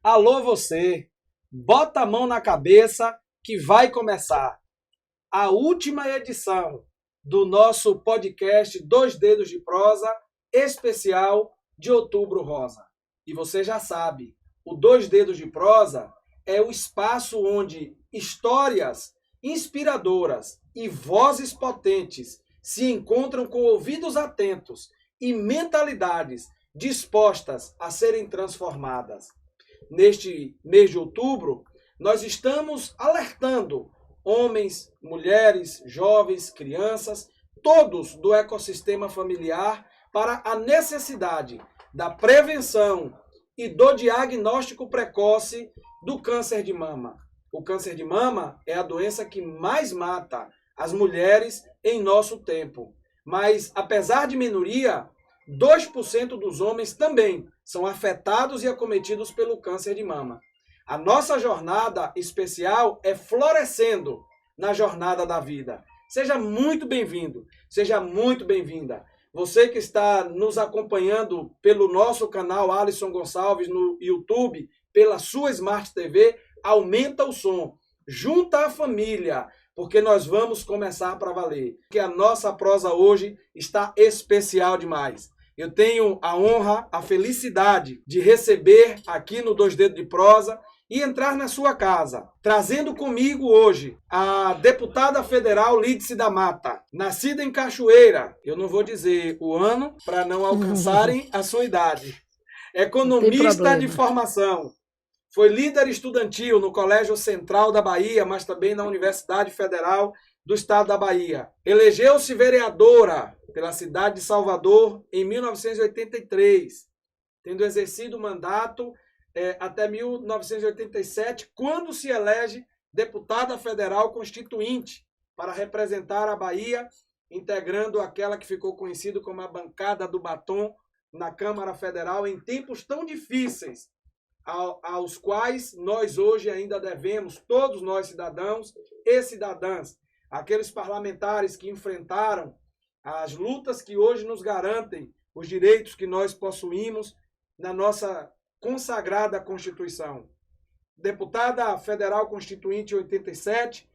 Alô você, bota a mão na cabeça que vai começar a última edição do nosso podcast Dois Dedos de Prosa, especial de Outubro Rosa. E você já sabe, o Dois Dedos de Prosa é o espaço onde histórias inspiradoras e vozes potentes se encontram com ouvidos atentos e mentalidades dispostas a serem transformadas. Neste mês de outubro, nós estamos alertando homens, mulheres, jovens, crianças, todos do ecossistema familiar para a necessidade da prevenção e do diagnóstico precoce do câncer de mama. O câncer de mama é a doença que mais mata as mulheres em nosso tempo. Mas, apesar de minoria, 2% dos homens também são afetados e acometidos pelo câncer de mama. A nossa jornada especial é Florescendo na Jornada da Vida. Seja muito bem-vindo, seja muito bem-vinda. Você que está nos acompanhando pelo nosso canal Alisson Gonçalves no YouTube, pela sua Smart TV, aumenta o som, junta a família, porque nós vamos começar para valer. Porque a nossa prosa hoje está especial demais. Eu tenho a honra, a felicidade de receber aqui no Dois Dedos de Prosa e entrar na sua casa, trazendo comigo hoje a deputada federal Lídice da Mata, nascida em Cachoeira, eu não vou dizer o ano para não alcançarem a sua idade, economista de formação, foi líder estudantil no Colégio Central da Bahia, mas também na Universidade Federal do Estado da Bahia. Elegeu-se vereadora pela cidade de Salvador em 1983, tendo exercido o mandato até 1987, quando se elege deputada federal constituinte para representar a Bahia, integrando aquela que ficou conhecida como a bancada do batom na Câmara Federal em tempos tão difíceis, aos quais nós hoje ainda devemos, todos nós cidadãos e cidadãs, aqueles parlamentares que enfrentaram as lutas que hoje nos garantem os direitos que nós possuímos na nossa consagrada Constituição. Deputada federal constituinte em 87,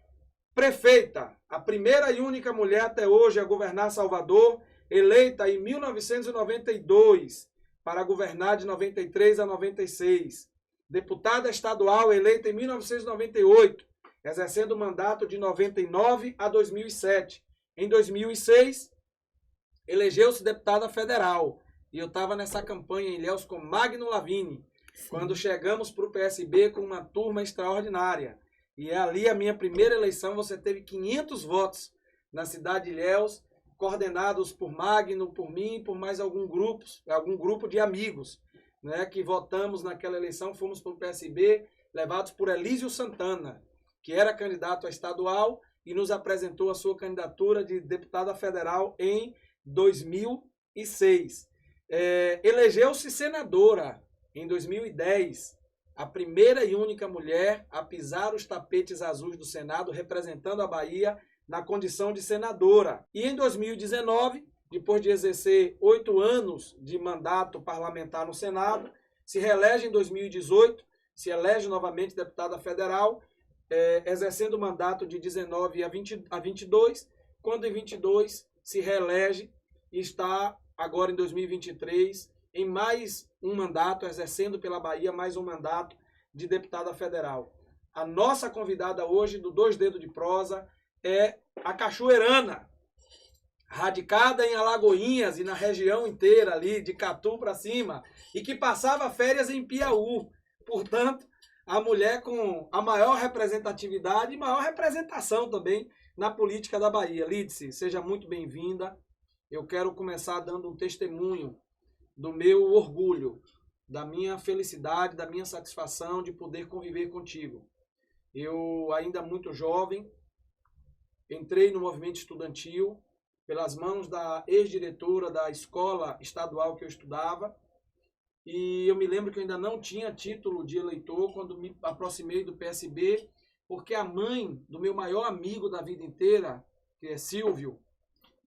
prefeita, a primeira e única mulher até hoje a governar Salvador, eleita em 1992 para governar de 93 a 96. Deputada estadual eleita em 1998, exercendo o mandato de 99 a 2007. Em 2006, elegeu-se deputada federal. E eu estava nessa campanha em Ilhéus com Magno Lavini, quando chegamos para o PSB com uma turma extraordinária. E ali a minha primeira eleição, você teve 500 votos na cidade de Ilhéus, coordenados por Magno, por mim e por mais algum grupo de amigos, né, que votamos naquela eleição, fomos para o PSB, levados por Elísio Santana, que era candidato a estadual e nos apresentou a sua candidatura de deputada federal em 2006. Elegeu-se senadora em 2010, a primeira e única mulher a pisar os tapetes azuis do Senado, representando a Bahia na condição de senadora. E em 2019, depois de exercer 8 anos de mandato parlamentar no Senado, se reelege em 2018, se elege novamente deputada federal, exercendo o mandato de 19 a 22, quando em 22 se reelege e está agora em 2023 em mais um mandato, exercendo pela Bahia mais um mandato de deputada federal. A nossa convidada hoje do Dois Dedos de Prosa é a cachoeirana, radicada em Alagoinhas e na região inteira ali, de Catu para cima, e que passava férias em Piauí. Portanto, a mulher com a maior representatividade e maior representação também na política da Bahia. Lídice, seja muito bem-vinda. Eu quero começar dando um testemunho do meu orgulho, da minha felicidade, da minha satisfação de poder conviver contigo. Eu, ainda muito jovem, entrei no movimento estudantil pelas mãos da ex-diretora da escola estadual que eu estudava, e eu me lembro que eu ainda não tinha título de eleitor quando me aproximei do PSB, porque a mãe do meu maior amigo da vida inteira, que é Silvio,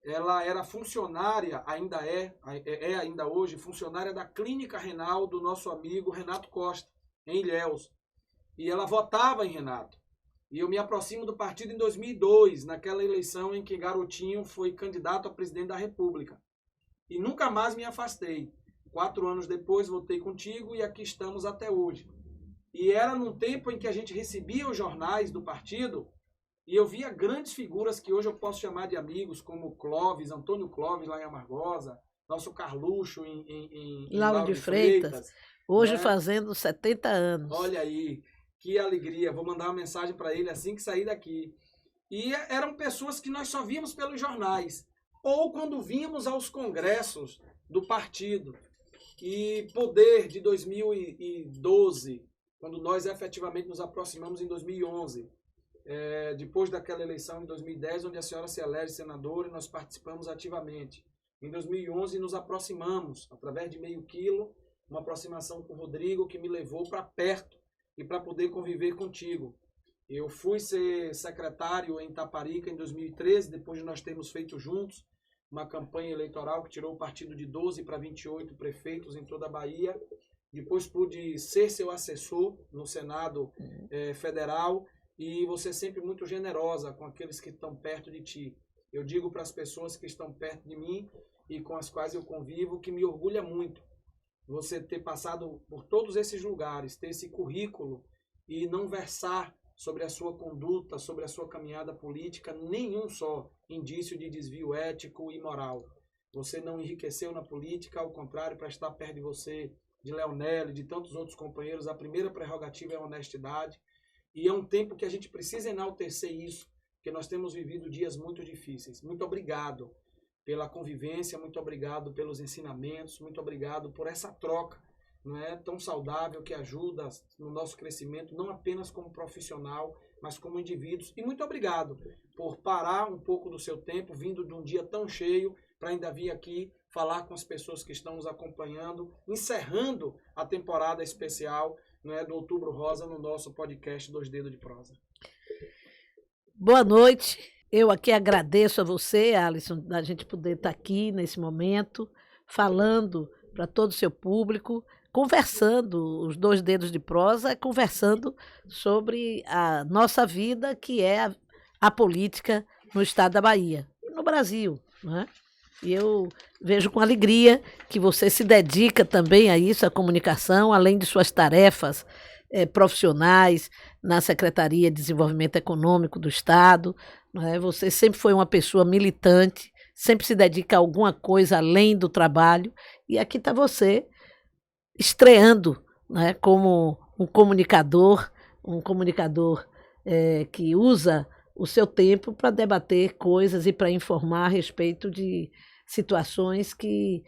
ela era funcionária, ainda hoje, funcionária da clínica renal do nosso amigo Renato Costa, em Ilhéus. E ela votava em Renato. E eu me aproximo do partido em 2002, naquela eleição em que Garotinho foi candidato a presidente da República. E nunca mais me afastei. 4 anos depois, voltei contigo e aqui estamos até hoje. E era num tempo em que a gente recebia os jornais do partido e eu via grandes figuras que hoje eu posso chamar de amigos, como Clóvis, Antônio Clóvis, lá em Amargosa, nosso Carluxo em Lauro de Freitas, hoje né? Fazendo 70 anos. Olha aí, que alegria. Vou mandar uma mensagem para ele assim que sair daqui. E eram pessoas que nós só víamos pelos jornais, ou quando víamos aos congressos do partido. E Poder, de 2012, quando nós efetivamente nos aproximamos em 2011, depois daquela eleição em 2010, onde a senhora se elege senadora e nós participamos ativamente. Em 2011 nos aproximamos, através de meio quilo, uma aproximação com o Rodrigo que me levou para perto e para poder conviver contigo. Eu fui ser secretário em Taparica em 2013, depois de nós termos feito juntos uma campanha eleitoral que tirou o partido de 12 para 28 prefeitos em toda a Bahia. Depois pude ser seu assessor no Senado Federal e você sempre muito generosa com aqueles que estão perto de ti. Eu digo para as pessoas que estão perto de mim e com as quais eu convivo que me orgulha muito você ter passado por todos esses lugares, ter esse currículo e não versar sobre a sua conduta, sobre a sua caminhada política, nenhum só indício de desvio ético e moral. Você não enriqueceu na política, ao contrário, para estar perto de você, de Leonel e de tantos outros companheiros, a primeira prerrogativa é a honestidade. E é um tempo que a gente precisa enaltecer isso, porque nós temos vivido dias muito difíceis. Muito obrigado pela convivência, muito obrigado pelos ensinamentos, muito obrigado por essa troca, não é, tão saudável que ajuda no nosso crescimento, não apenas como profissional, mas como indivíduos. E muito obrigado por parar um pouco do seu tempo, vindo de um dia tão cheio, para ainda vir aqui falar com as pessoas que estão nos acompanhando, encerrando a temporada especial, não é, do Outubro Rosa no nosso podcast Dois Dedos de Prosa. Boa noite. Eu aqui agradeço a você, Alisson, da gente poder estar aqui nesse momento, falando para todo o seu público, conversando, os Dois Dedos de Prosa, conversando sobre a nossa vida, que é a política no estado da Bahia, no Brasil, né? E eu vejo com alegria que você se dedica também a isso, à comunicação, além de suas tarefas profissionais na Secretaria de Desenvolvimento Econômico do Estado. Né? Você sempre foi uma pessoa militante, sempre se dedica a alguma coisa além do trabalho, e aqui está você estreando, né, como um comunicador que usa o seu tempo para debater coisas e para informar a respeito de situações que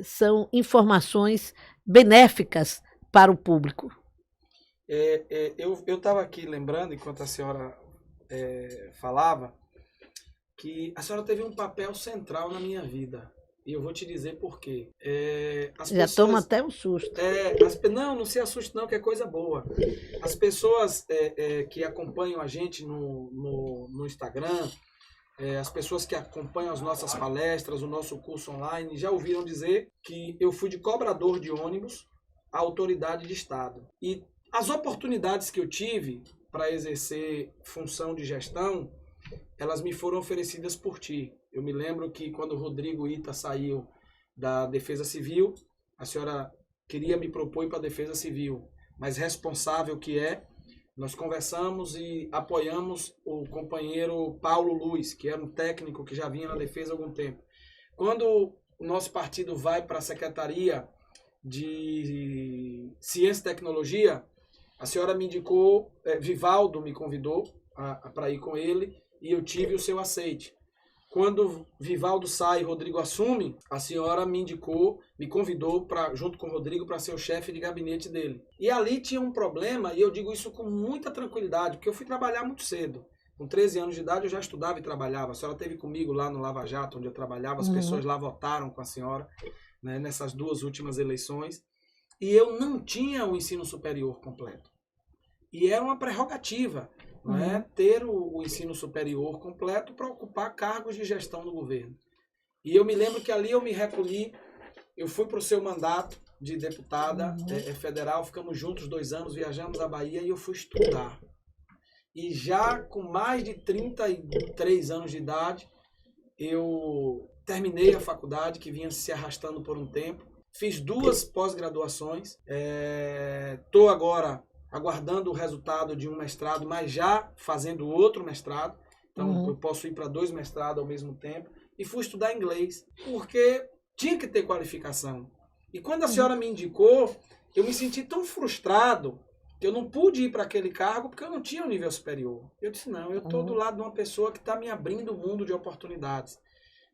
são informações benéficas para o público. Eu estava aqui lembrando, enquanto a senhora falava, que a senhora teve um papel central na minha vida. E eu vou te dizer por quê. Já toma até um susto. Não se assuste não, que é coisa boa. As pessoas que acompanham a gente no Instagram, as pessoas que acompanham as nossas palestras, o nosso curso online, já ouviram dizer que eu fui de cobrador de ônibus à autoridade de Estado. E as oportunidades que eu tive para exercer função de gestão, elas me foram oferecidas por ti. Eu me lembro que quando o Rodrigo Ita saiu da Defesa Civil, a senhora queria me propor para a Defesa Civil, mas responsável que nós conversamos e apoiamos o companheiro Paulo Luiz, que era um técnico que já vinha na Defesa há algum tempo. Quando o nosso partido vai para a Secretaria de Ciência e Tecnologia, a senhora me indicou, Vivaldo me convidou para ir com ele, e eu tive o seu aceite. Quando Vivaldo sai e Rodrigo assume, a senhora me convidou junto com o Rodrigo para ser o chefe de gabinete dele. E ali tinha um problema, e eu digo isso com muita tranquilidade, porque eu fui trabalhar muito cedo. Com 13 anos de idade eu já estudava e trabalhava. A senhora esteve comigo lá no Lava Jato, onde eu trabalhava, as pessoas lá votaram com a senhora, né, nessas 2 últimas eleições. E eu não tinha o ensino superior completo. E era uma prerrogativa. não é? Ter o ensino superior completo para ocupar cargos de gestão do governo. E eu me lembro que ali eu me recolhi, eu fui para o seu mandato de deputada federal, ficamos juntos 2 anos, viajamos à Bahia e eu fui estudar. E já com mais de 33 anos de idade, eu terminei a faculdade, que vinha se arrastando por um tempo. Fiz 2 pós-graduações. Estou agora aguardando o resultado de um mestrado, mas já fazendo outro mestrado. Então, eu posso ir para 2 mestrados ao mesmo tempo. E fui estudar inglês, porque tinha que ter qualificação. E quando a senhora me indicou, eu me senti tão frustrado que eu não pude ir para aquele cargo porque eu não tinha um nível superior. Eu disse, não, eu estou do lado de uma pessoa que está me abrindo um mundo de oportunidades.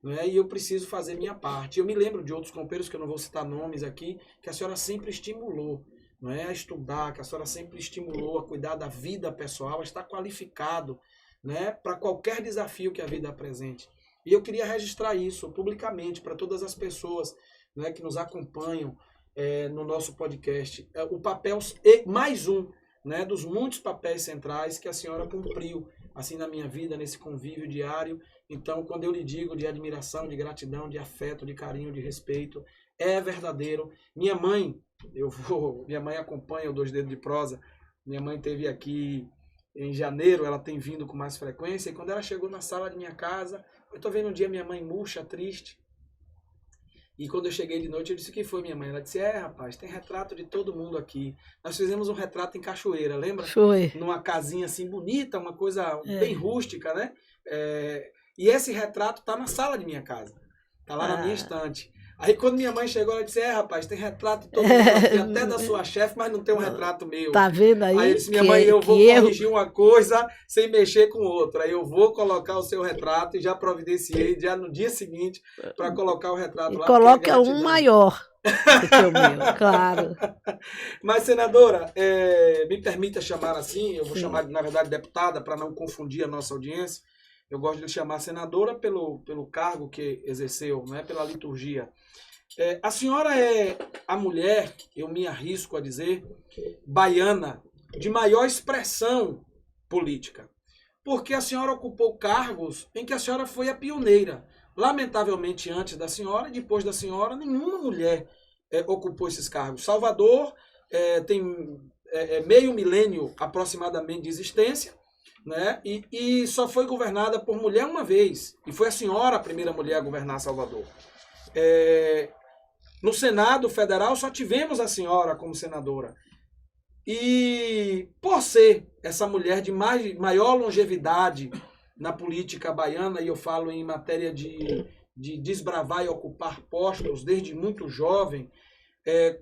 Não é? E eu preciso fazer minha parte. Eu me lembro de outros companheiros, que eu não vou citar nomes aqui, que a senhora sempre estimulou, não é? A estudar, que a senhora sempre estimulou a cuidar da vida pessoal, a estar qualificado, né? Para qualquer desafio que a vida apresente. E eu queria registrar isso publicamente para todas as pessoas, né, que nos acompanham no nosso podcast. O papel, mais um, né, dos muitos papéis centrais que a senhora cumpriu assim na minha vida, nesse convívio diário. Então, quando eu lhe digo de admiração, de gratidão, de afeto, de carinho, de respeito, é verdadeiro. Minha mãe acompanha o 2 Dedos de Prosa. Minha mãe esteve aqui em janeiro, ela tem vindo com mais frequência, e quando ela chegou na sala de minha casa, eu estou vendo um dia minha mãe murcha, triste. E quando eu cheguei de noite, eu disse, o que foi, minha mãe? Ela disse, rapaz, tem retrato de todo mundo aqui. Nós fizemos um retrato em Cachoeira, lembra? Foi. Numa casinha assim bonita, uma coisa bem rústica, né? E esse retrato está na sala de minha casa. Está lá na minha estante. Aí quando minha mãe chegou, ela disse, rapaz, tem retrato de todo mundo aqui, até da sua chefe, mas não tem um retrato meu. Tá vendo aí? Aí eu disse, minha mãe, eu vou corrigir uma coisa sem mexer com outra. Aí eu vou colocar o seu retrato e já providenciei já no dia seguinte para colocar o retrato lá. Coloca um maior do que o meu, claro. Mas, senadora, me permita chamar assim, eu vou chamar, na verdade, deputada, para não confundir a nossa audiência. Eu gosto de lhe chamar senadora pelo cargo que exerceu, não é pela liturgia. A senhora é a mulher, eu me arrisco a dizer, baiana, de maior expressão política. Porque a senhora ocupou cargos em que a senhora foi a pioneira. Lamentavelmente, antes da senhora e depois da senhora, nenhuma mulher ocupou esses cargos. Salvador tem meio milênio aproximadamente de existência, né? E só foi governada por mulher uma vez. E foi a senhora a primeira mulher a governar Salvador. No Senado Federal só tivemos a senhora como senadora. E por ser essa mulher de maior longevidade na política baiana, e eu falo em matéria de desbravar e ocupar postos desde muito jovem,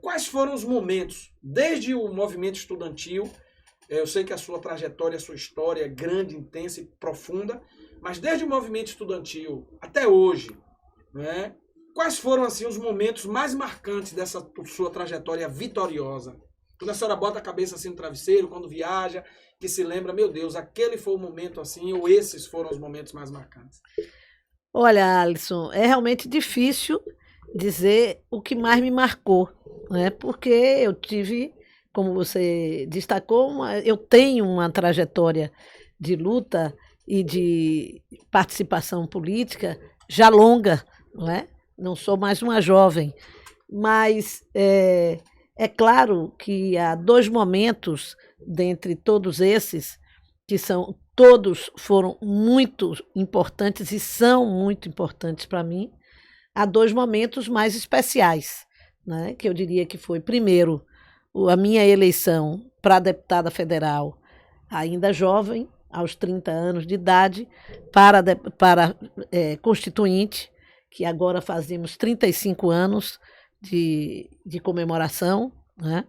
quais foram os momentos, desde o movimento estudantil? Eu sei que a sua trajetória, a sua história é grande, intensa e profunda, mas desde o movimento estudantil até hoje, né, quais foram assim, os momentos mais marcantes dessa sua trajetória vitoriosa? Quando a senhora bota a cabeça assim no travesseiro, quando viaja, que se lembra, meu Deus, aquele foi o momento assim, ou esses foram os momentos mais marcantes? Olha, Alisson, é realmente difícil dizer o que mais me marcou, né? Porque eu tive, como você destacou, eu tenho uma trajetória de luta e de participação política já longa, não é? Não sou mais uma jovem, mas é claro que há 2 momentos dentre todos esses, que todos foram muito importantes e são muito importantes para mim. Há 2 momentos mais especiais, né? Que eu diria que foi, primeiro, a minha eleição para deputada federal, ainda jovem, aos 30 anos de idade, para constituinte, que agora fazemos 35 anos de comemoração, né?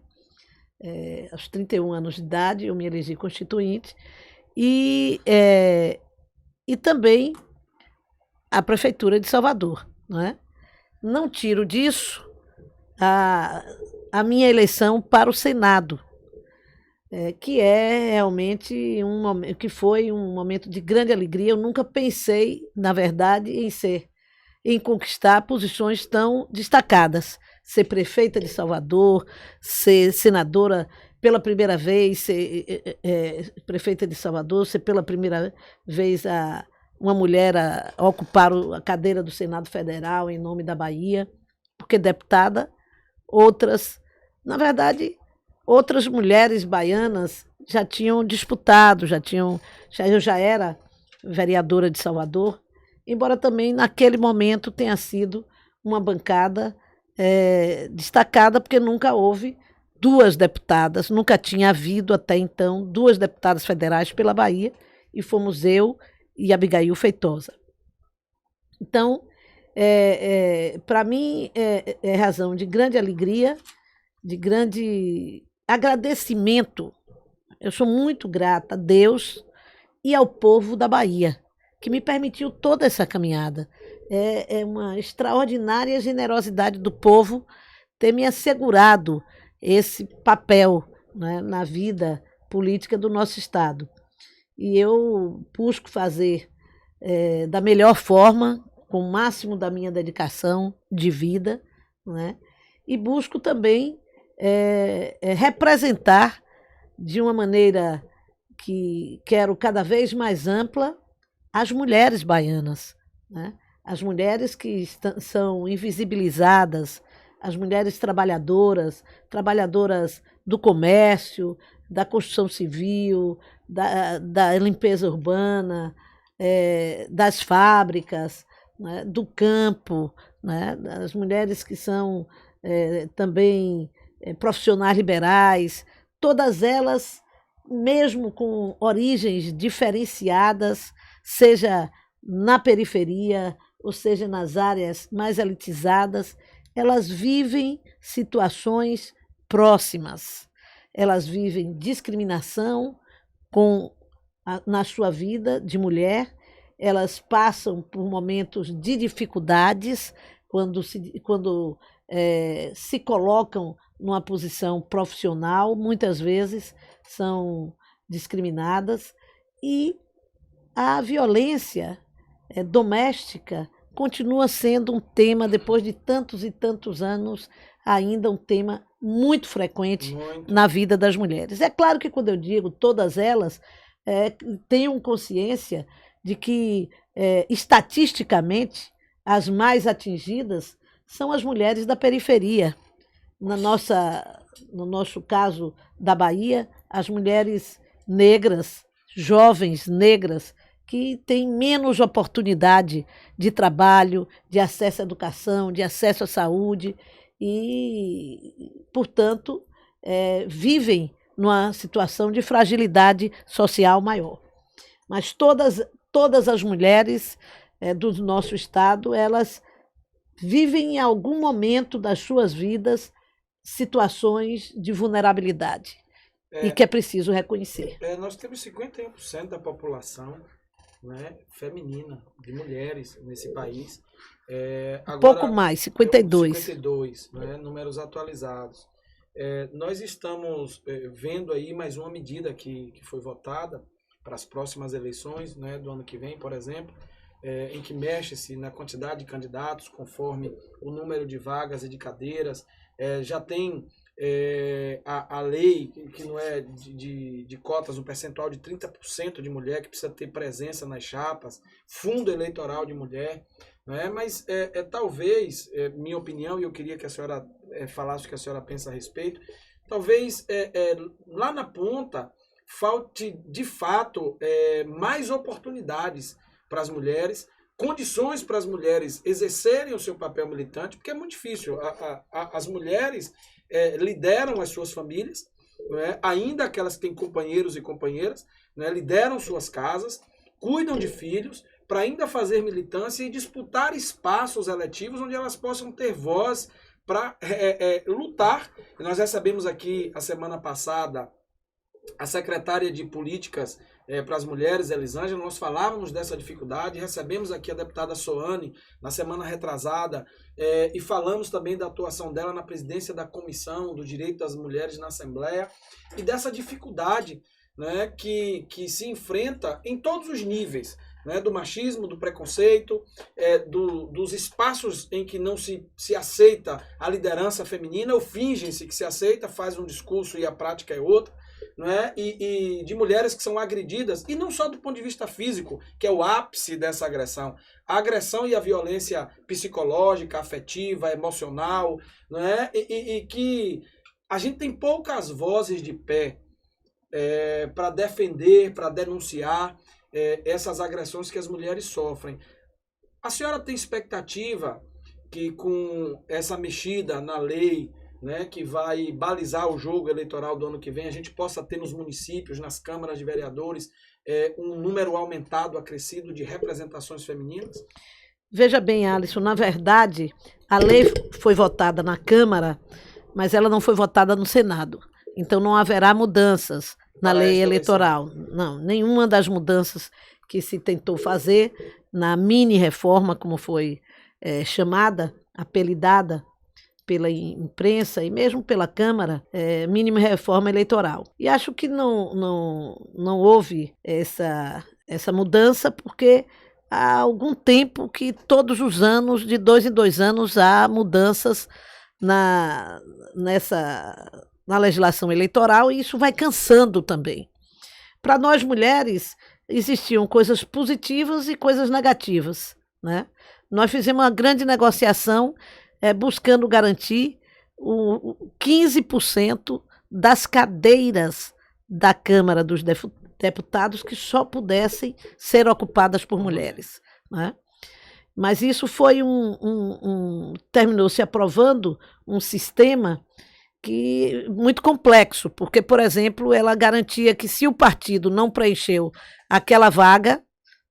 Aos 31 anos de idade, eu me elegi constituinte, e também a Prefeitura de Salvador, né? Não tiro disso a minha eleição para o Senado, que é realmente que foi um momento de grande alegria. Eu nunca pensei, na verdade, em conquistar posições tão destacadas. Ser prefeita de Salvador, ser senadora pela primeira vez ser prefeita de Salvador, ser pela primeira vez uma mulher a ocupar a cadeira do Senado Federal em nome da Bahia, porque deputada, na verdade, outras mulheres baianas já tinham disputado, eu já era vereadora de Salvador, embora também naquele momento tenha sido uma bancada destacada, porque nunca houve duas deputadas, nunca tinha havido até então duas deputadas federais pela Bahia, e fomos eu e Abigail Feitosa. Então, para mim, é razão de grande alegria, de grande agradecimento. Eu sou muito grata a Deus e ao povo da Bahia, que me permitiu toda essa caminhada. É uma extraordinária generosidade do povo ter me assegurado esse papel, né, na vida política do nosso Estado. E eu busco fazer da melhor forma, com o máximo da minha dedicação de vida, né, e busco também representar de uma maneira que quero cada vez mais ampla as mulheres baianas, né? As mulheres que são invisibilizadas, as mulheres trabalhadoras do comércio, da construção civil, da limpeza urbana, das fábricas, né, do campo, né, as mulheres que são também profissionais liberais, todas elas, mesmo com origens diferenciadas, seja na periferia, ou seja nas áreas mais elitizadas, elas vivem situações próximas. Elas vivem discriminação na sua vida de mulher, elas passam por momentos de dificuldades quando se colocam numa posição profissional, muitas vezes são discriminadas, e a violência doméstica continua sendo um tema, depois de tantos e tantos anos, ainda um tema muito frequente na vida das mulheres. É claro que quando eu digo todas elas, tenham consciência de que, estatisticamente, as mais atingidas são as mulheres da periferia. No nosso caso da Bahia, as mulheres negras, jovens negras, que têm menos oportunidade de trabalho, de acesso à educação, de acesso à saúde e, portanto, vivem numa situação de fragilidade social maior. Mas todas as mulheres do nosso estado, elas vivem em algum momento das suas vidas situações de vulnerabilidade e que é preciso reconhecer. Nós temos 51% da população, né, feminina, de mulheres nesse país. Agora, pouco mais, 52. 52, né, números atualizados. Nós estamos vendo aí mais uma medida que foi votada para as próximas eleições, né, do ano que vem, por exemplo, em que mexe-se na quantidade de candidatos conforme o número de vagas e de cadeiras. Já tem a lei que não é de cotas, um percentual de 30% de mulher que precisa ter presença nas chapas, fundo eleitoral de mulher, né? Mas talvez, minha opinião, e eu queria que a senhora falasse o que a senhora pensa a respeito, talvez lá na ponta falte de fato mais oportunidades para as mulheres, condições para as mulheres exercerem o seu papel militante, porque é muito difícil. As mulheres lideram as suas famílias, né? Ainda aquelas que têm companheiros e companheiras, né? Lideram suas casas, cuidam de filhos, para ainda fazer militância e disputar espaços eletivos onde elas possam ter voz para lutar. E nós recebemos aqui, a semana passada, a secretária de Políticas para as Mulheres, Elisângela. Nós falávamos dessa dificuldade, recebemos aqui a deputada Soane na semana retrasada, e falamos também da atuação dela na presidência da Comissão do Direito das Mulheres na Assembleia, e dessa dificuldade, né, que se enfrenta em todos os níveis. né, do machismo, do preconceito, dos espaços em que não se aceita a liderança feminina, ou fingem-se que se aceita, faz um discurso e a prática é outra, né, e de mulheres que são agredidas, e não só do ponto de vista físico, que é o ápice dessa agressão, a agressão e a violência psicológica, afetiva, emocional, né, e que a gente tem poucas vozes de pé para defender, para denunciar essas agressões que as mulheres sofrem. A senhora tem expectativa que com essa mexida na lei, né, que vai balizar o jogo eleitoral do ano que vem, a gente possa ter nos municípios, nas câmaras de vereadores, um número aumentado, acrescido de representações femininas? Veja bem, Alisson, na verdade, a lei foi votada na Câmara, mas ela não foi votada no Senado. Então não haverá mudanças na lei eleitoral. Não, nenhuma das mudanças que se tentou fazer na mini-reforma, como foi chamada, apelidada pela imprensa e mesmo pela Câmara, mínima reforma eleitoral. E acho que não houve essa mudança, porque há algum tempo que todos os anos, de 2 em 2 anos, há mudanças na legislação eleitoral, e isso vai cansando também. Para nós mulheres, existiam coisas positivas e coisas negativas, né? Nós fizemos uma grande negociação buscando garantir 15% das cadeiras da Câmara dos Deputados que só pudessem ser ocupadas por mulheres, né? Mas isso foi terminou se aprovando um sistema muito complexo, porque, por exemplo, ela garantia que se o partido não preencheu aquela vaga,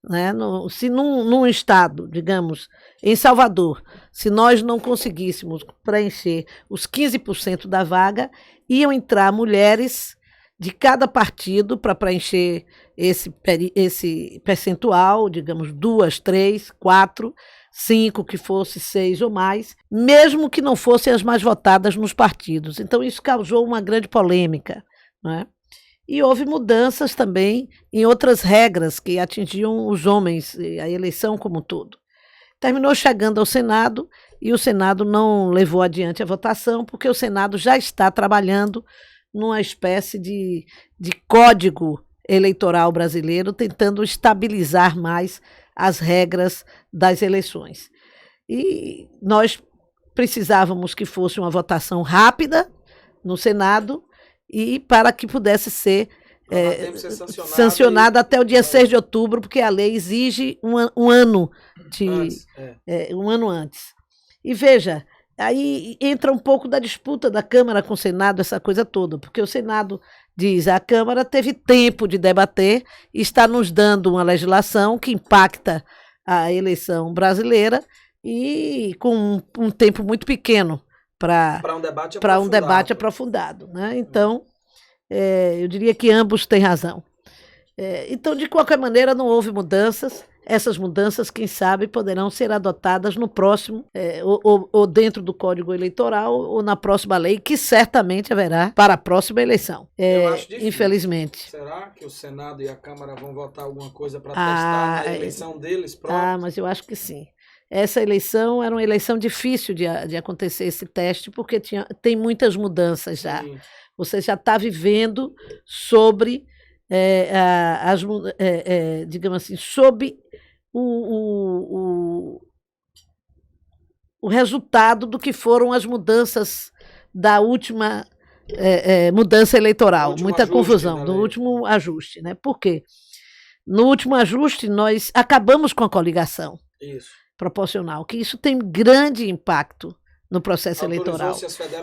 né, se num estado, digamos, em Salvador, se nós não conseguíssemos preencher os 15% da vaga, iam entrar mulheres de cada partido para preencher esse percentual, digamos, 2, 3, 4, 5, que fosse 6 ou mais, mesmo que não fossem as mais votadas nos partidos. Então isso causou uma grande polêmica, né? E houve mudanças também em outras regras que atingiam os homens, a eleição como um todo. Terminou chegando ao Senado, e o Senado não levou adiante a votação, porque o Senado já está trabalhando numa espécie de código eleitoral brasileiro, tentando estabilizar mais as regras das eleições. E nós precisávamos que fosse uma votação rápida no Senado, e para que pudesse ser sancionada até o dia 6 de outubro, porque a lei exige um ano antes. E veja, aí entra um pouco da disputa da Câmara com o Senado, essa coisa toda, porque o Senado diz: a Câmara teve tempo de debater e está nos dando uma legislação que impacta a eleição brasileira, e com um tempo muito pequeno para um debate aprofundado, né? Então, eu diria que ambos têm razão. Então, de qualquer maneira, não houve mudanças. Essas mudanças, quem sabe, poderão ser adotadas no próximo, ou dentro do Código Eleitoral, ou na próxima lei, que certamente haverá para a próxima eleição. Eu acho difícil. Infelizmente. Será que o Senado e a Câmara vão votar alguma coisa para testar a eleição deles própria? Mas eu acho que sim. Essa eleição era uma eleição difícil de acontecer esse teste, porque tem muitas mudanças já. Sim. Você já está vivendo sobre, digamos assim, sobre o resultado do que foram as mudanças da última mudança eleitoral. Muita confusão, do último ajuste, né? Por quê? No último ajuste, nós acabamos com a coligação. Isso. Proporcional, que isso tem grande impacto no processo eleitoral.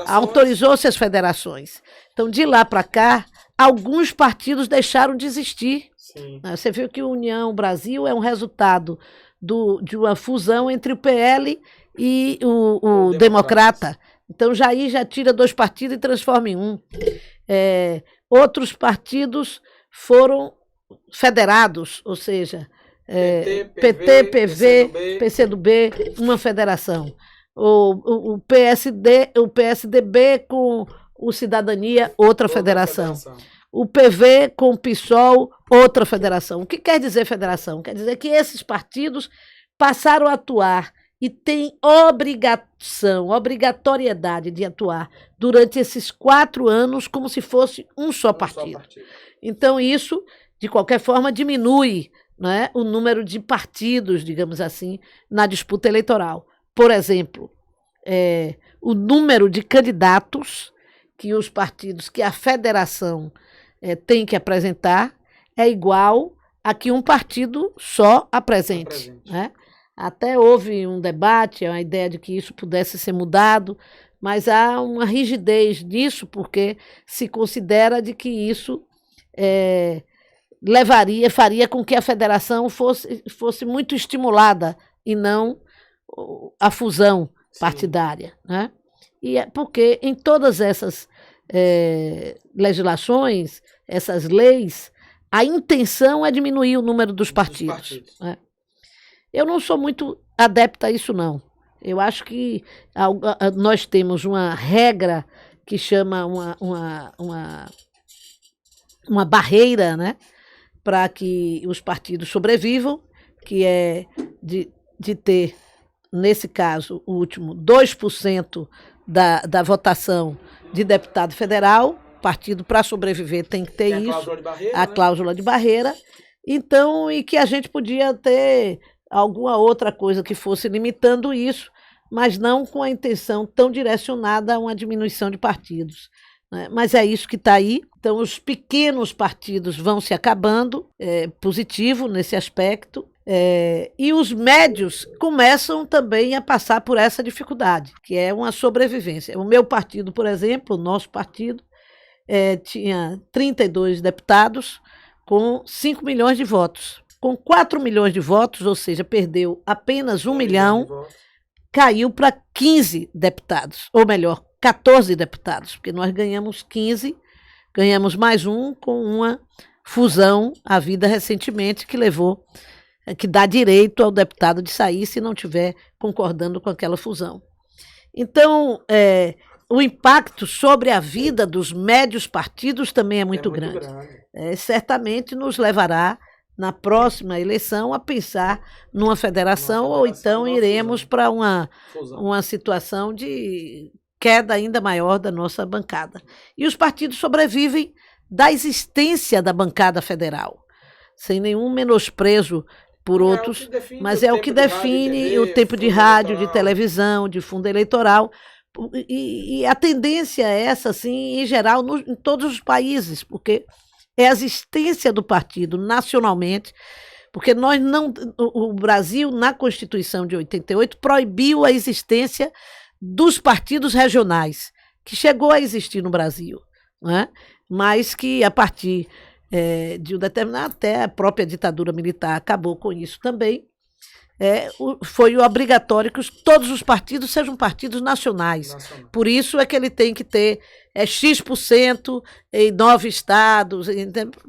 Autorizou-se as federações. Então, de lá para cá, alguns partidos deixaram de existir. Sim. Você viu que a União Brasil é um resultado de uma fusão entre o PL e o Democrata. Então, já tira 2 partidos e transforma em um. Outros partidos foram federados, ou seja, PT, PV, PCdoB, uma federação. O PSDB com o Cidadania, outra federação. o PV com o PSOL, outra federação. O que quer dizer federação? Quer dizer que esses partidos passaram a atuar e têm obrigatoriedade de atuar durante esses 4 anos como se fosse um só partido. Então, isso, de qualquer forma, diminui, né, o número de partidos, digamos assim, na disputa eleitoral. Por exemplo, o número de candidatos que os partidos, que a federação tem que apresentar, é igual a que um partido só apresente. Né? Até houve um debate, a ideia de que isso pudesse ser mudado, mas há uma rigidez nisso, porque se considera de que isso faria com que a federação fosse muito estimulada e não a fusão partidária. Né? E é porque em todas essas legislações, essas leis, a intenção é diminuir o número dos partidos. Né? Eu não sou muito adepta a isso, não. Eu acho que nós temos uma regra que chama uma barreira, né, para que os partidos sobrevivam, que é de ter, nesse caso, o último, 2% da votação de deputado federal. Partido, para sobreviver, tem que ter isso, a cláusula de barreira. Então, e que a gente podia ter alguma outra coisa que fosse limitando isso, mas não com a intenção tão direcionada a uma diminuição de partidos. Né? Mas é isso que está aí. Então, os pequenos partidos vão se acabando, positivo nesse aspecto, e os médios começam também a passar por essa dificuldade, que é uma sobrevivência. O meu partido, por exemplo, o nosso partido, tinha 32 deputados com 5 milhões de votos. Com 4 milhões de votos, ou seja, perdeu apenas 1 milhão, caiu para 15 deputados, ou melhor, 14 deputados, porque nós ganhamos 15, ganhamos mais um com uma fusão havida recentemente que dá direito ao deputado de sair se não estiver concordando com aquela fusão. Então, o impacto sobre a vida dos médios partidos também é muito grande. Certamente nos levará, na próxima eleição, a pensar numa federação, ou então iremos para uma situação de queda ainda maior da nossa bancada. E os partidos sobrevivem da existência da bancada federal, sem nenhum menosprezo por outros, mas é o que define o tempo de rádio, de televisão, de fundo eleitoral. E a tendência é essa, assim, em geral, em todos os países, porque é a existência do partido nacionalmente, porque o Brasil, na Constituição de 88, proibiu a existência dos partidos regionais, que chegou a existir no Brasil, né? Mas que, a partir de um determinado, até a própria ditadura militar acabou com isso também. Foi obrigatório que todos os partidos sejam partidos nacionais. Por isso é que ele tem que ter X% em 9 estados.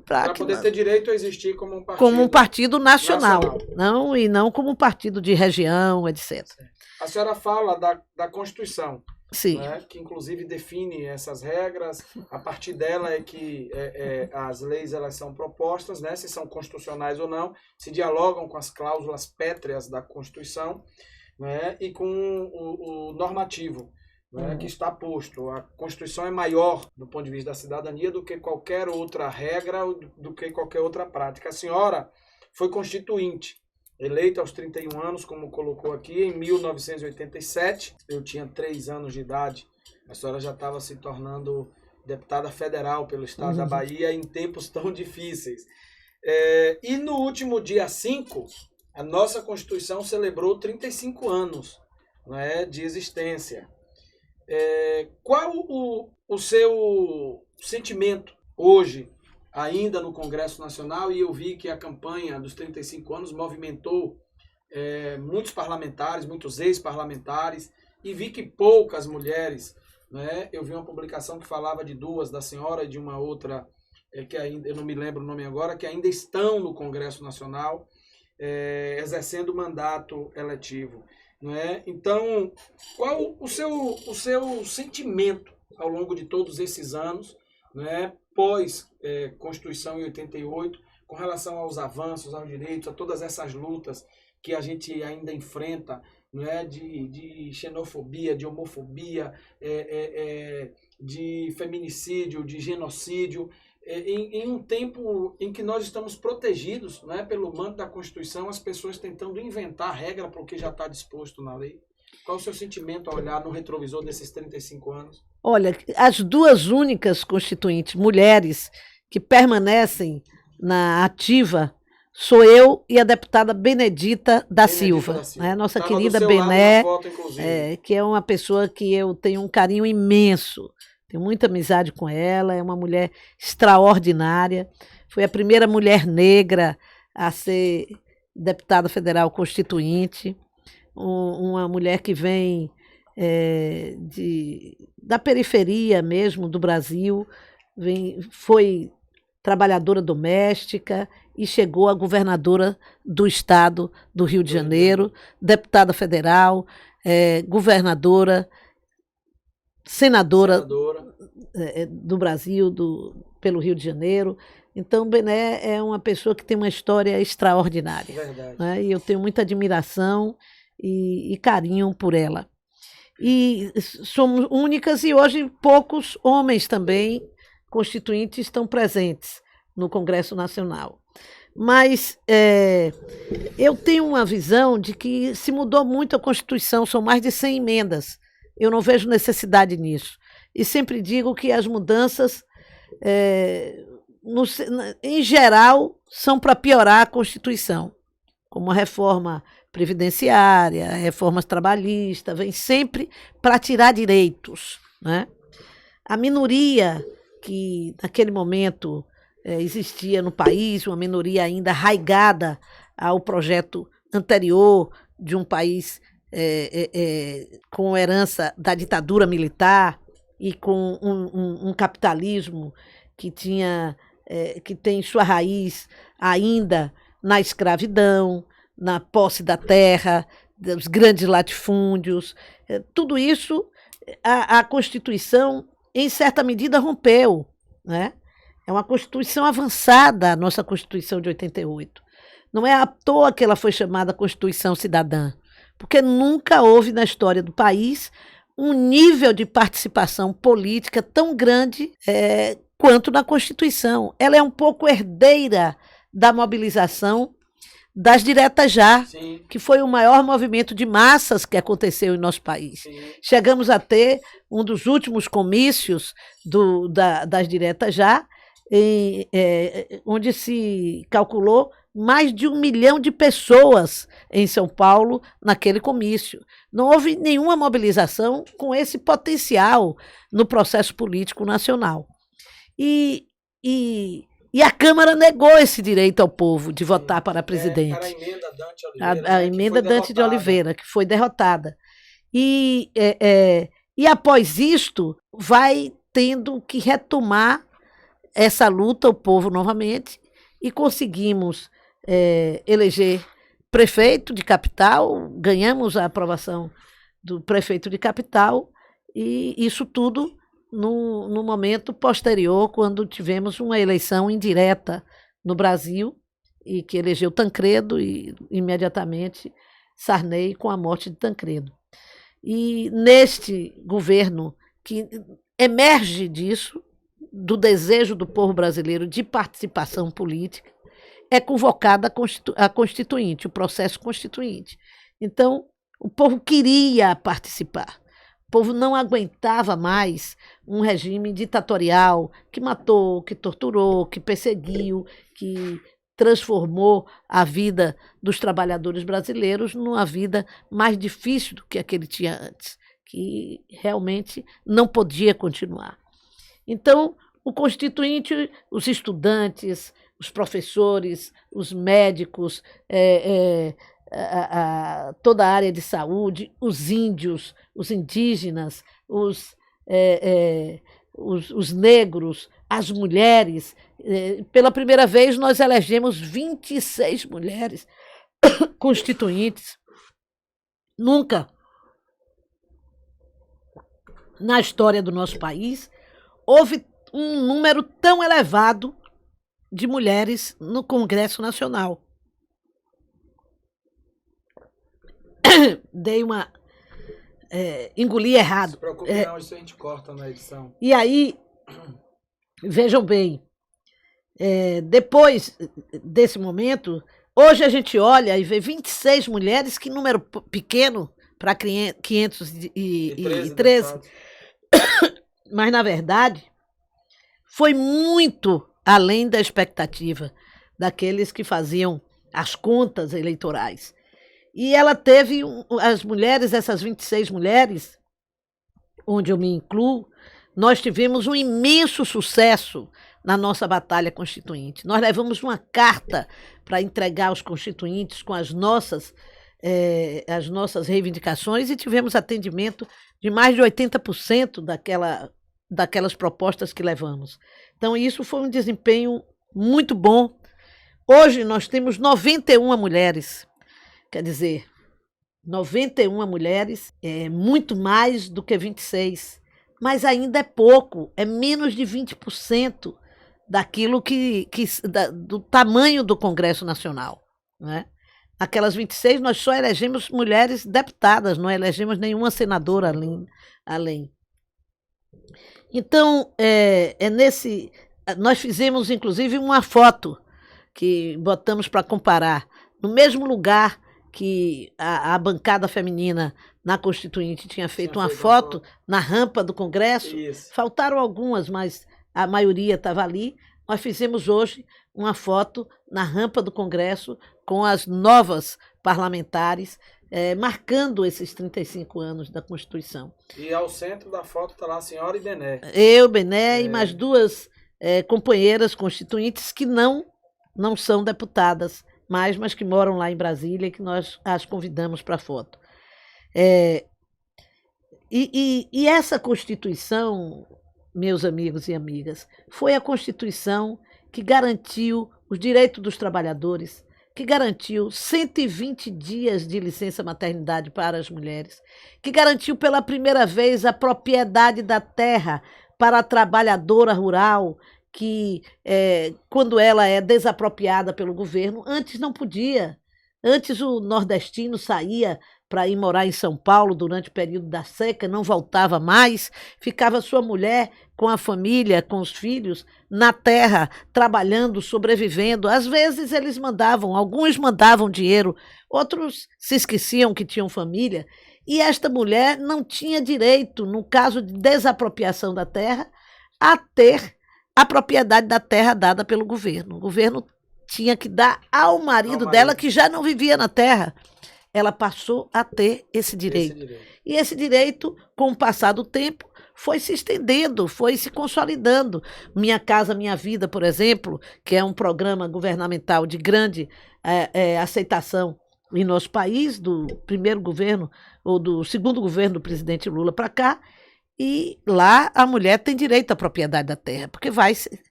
Para poder ter direito a existir como um partido nacional. Não como um partido de região, etc. A senhora fala da Constituição. Sim. Né, que inclusive define essas regras. A partir dela é que as leis elas são propostas, né, se são constitucionais ou não, se dialogam com as cláusulas pétreas da Constituição, né, e com o normativo, né, que está posto. A Constituição é maior do ponto de vista da cidadania do que qualquer outra regra, do que qualquer outra prática. A senhora foi constituinte, eleita aos 31 anos, como colocou aqui, em 1987. Eu tinha 3 anos de idade. A senhora já estava se tornando deputada federal pelo estado da Bahia em tempos tão difíceis. E no último dia 5, a nossa Constituição celebrou 35 anos, né, de existência. Qual o seu sentimento hoje, ainda no Congresso Nacional? E eu vi que a campanha dos 35 anos movimentou muitos parlamentares, muitos ex-parlamentares, e vi que poucas mulheres, né? Eu vi uma publicação que falava de 2, da senhora e de uma outra, que ainda, eu não me lembro o nome agora, que ainda estão no Congresso Nacional, exercendo o mandato eletivo. Né? Então, qual o seu sentimento ao longo de todos esses anos, né, pós-Constituição em 88, com relação aos avanços, aos direitos, a todas essas lutas que a gente ainda enfrenta, né, de xenofobia, de homofobia, de feminicídio, de genocídio, em um tempo em que nós estamos protegidos, né, pelo manto da Constituição, as pessoas tentando inventar regra para o que já está disposto na lei. Qual o seu sentimento ao olhar no retrovisor desses 35 anos? Olha, as duas únicas constituintes mulheres que permanecem na ativa sou eu e a deputada Benedita da Silva, né? Nossa Tava querida do seu lado Bené, na foto, inclusive. que é uma pessoa que eu tenho um carinho imenso, tenho muita amizade com ela, é uma mulher extraordinária, foi a primeira mulher negra a ser deputada federal constituinte, uma mulher que vem da periferia mesmo do Brasil, foi trabalhadora doméstica e chegou a governadora do estado do Rio de Janeiro, deputada federal, governadora, senadora do Brasil, pelo Rio de Janeiro. Então, Bené é uma pessoa que tem uma história extraordinária. Verdade. Né? E eu tenho muita admiração e carinho por ela. E somos únicas e hoje poucos homens também constituintes estão presentes no Congresso Nacional. Mas eu tenho uma visão de que se mudou muito a Constituição, são mais de 100 emendas. Eu não vejo necessidade nisso. E sempre digo que as mudanças, em geral, são para piorar a Constituição, como a reforma previdenciária, reformas trabalhistas, vem sempre para tirar direitos, né? A minoria que naquele momento existia no país, uma minoria ainda arraigada ao projeto anterior de um país com herança da ditadura militar e com um capitalismo que tem sua raiz ainda na escravidão, na posse da terra, dos grandes latifúndios. Tudo isso a Constituição, em certa medida, rompeu, né? É uma Constituição avançada, a nossa Constituição de 88. Não é à toa que ela foi chamada Constituição Cidadã, porque nunca houve na história do país um nível de participação política tão grande quanto na Constituição. Ela é um pouco herdeira da mobilização das diretas já, sim, que foi o maior movimento de massas que aconteceu em nosso país. Sim. Chegamos a ter um dos últimos comícios das diretas já, onde se calculou mais de 1 milhão de pessoas em São Paulo naquele comício. Não houve nenhuma mobilização com esse potencial no processo político nacional. E a Câmara negou esse direito ao povo de votar para presidente. Para a emenda Dante Oliveira. A emenda Dante de Oliveira, que foi derrotada. E após isto, vai tendo que retomar essa luta, o povo novamente, e conseguimos eleger prefeito de capital, ganhamos a aprovação do prefeito de capital, e isso tudo no momento posterior, quando tivemos uma eleição indireta no Brasil, e que elegeu Tancredo e imediatamente Sarney com a morte de Tancredo. E neste governo que emerge disso, do desejo do povo brasileiro de participação política, é convocada a Constituinte, o processo Constituinte. Então, o povo queria participar. O povo não aguentava mais um regime ditatorial que matou, que torturou, que perseguiu, que transformou a vida dos trabalhadores brasileiros numa vida mais difícil do que a que ele tinha antes, que realmente não podia continuar. Então, o Constituinte, os estudantes, os professores, os médicos, toda a área de saúde, os índios, os indígenas, os negros, as mulheres. Pela primeira vez, nós elegemos 26 mulheres constituintes. Nunca na história do nosso país houve um número tão elevado de mulheres no Congresso Nacional. Dei uma... engoli errado. Não se preocupe não, isso a gente corta na edição. E aí, vejam bem, depois desse momento, hoje a gente olha e vê 26 mulheres, que número pequeno para 513, mas na verdade foi muito além da expectativa daqueles que faziam as contas eleitorais. E ela teve, as mulheres, essas 26 mulheres, onde eu me incluo, nós tivemos um imenso sucesso na nossa batalha constituinte. Nós levamos uma carta para entregar aos constituintes com as nossas reivindicações e tivemos atendimento de mais de 80% daquelas propostas que levamos. Então, isso foi um desempenho muito bom. Hoje nós temos 91 mulheres. Quer dizer, 91 mulheres é muito mais do que 26, mas ainda é pouco, é menos de 20% daquilo do tamanho do Congresso Nacional. Né? Aquelas 26, nós só elegemos mulheres deputadas, não elegemos nenhuma senadora além. Então, nós fizemos, inclusive, uma foto que botamos para comparar. No mesmo lugar que a bancada feminina na Constituinte tinha feito uma foto na rampa do Congresso. Isso. Faltaram algumas, mas a maioria estava ali. Nós fizemos hoje uma foto na rampa do Congresso com as novas parlamentares, marcando esses 35 anos da Constituição. E ao centro da foto está lá a senhora e Bené. Eu, Bené e mais duas companheiras constituintes que não são deputadas mas que moram lá em Brasília e que nós as convidamos para a foto. E essa Constituição, meus amigos e amigas, foi a Constituição que garantiu os direitos dos trabalhadores, que garantiu 120 dias de licença maternidade para as mulheres, que garantiu pela primeira vez a propriedade da terra para a trabalhadora rural, que quando ela é desapropriada pelo governo, antes não podia. Antes o nordestino saía para ir morar em São Paulo durante o período da seca, não voltava mais, ficava sua mulher com a família, com os filhos, na terra, trabalhando, sobrevivendo. Às vezes alguns mandavam dinheiro, outros se esqueciam que tinham família, e esta mulher não tinha direito, no caso de desapropriação da terra, a ter a propriedade da terra dada pelo governo. O governo tinha que dar ao marido dela, que já não vivia na terra. Ela passou a ter esse direito. E esse direito, com o passar do tempo, foi se estendendo, foi se consolidando. Minha Casa Minha Vida, por exemplo, que é um programa governamental de grande aceitação em nosso país, do primeiro governo, ou do segundo governo do presidente Lula para cá, e lá a mulher tem direito à propriedade da terra, porque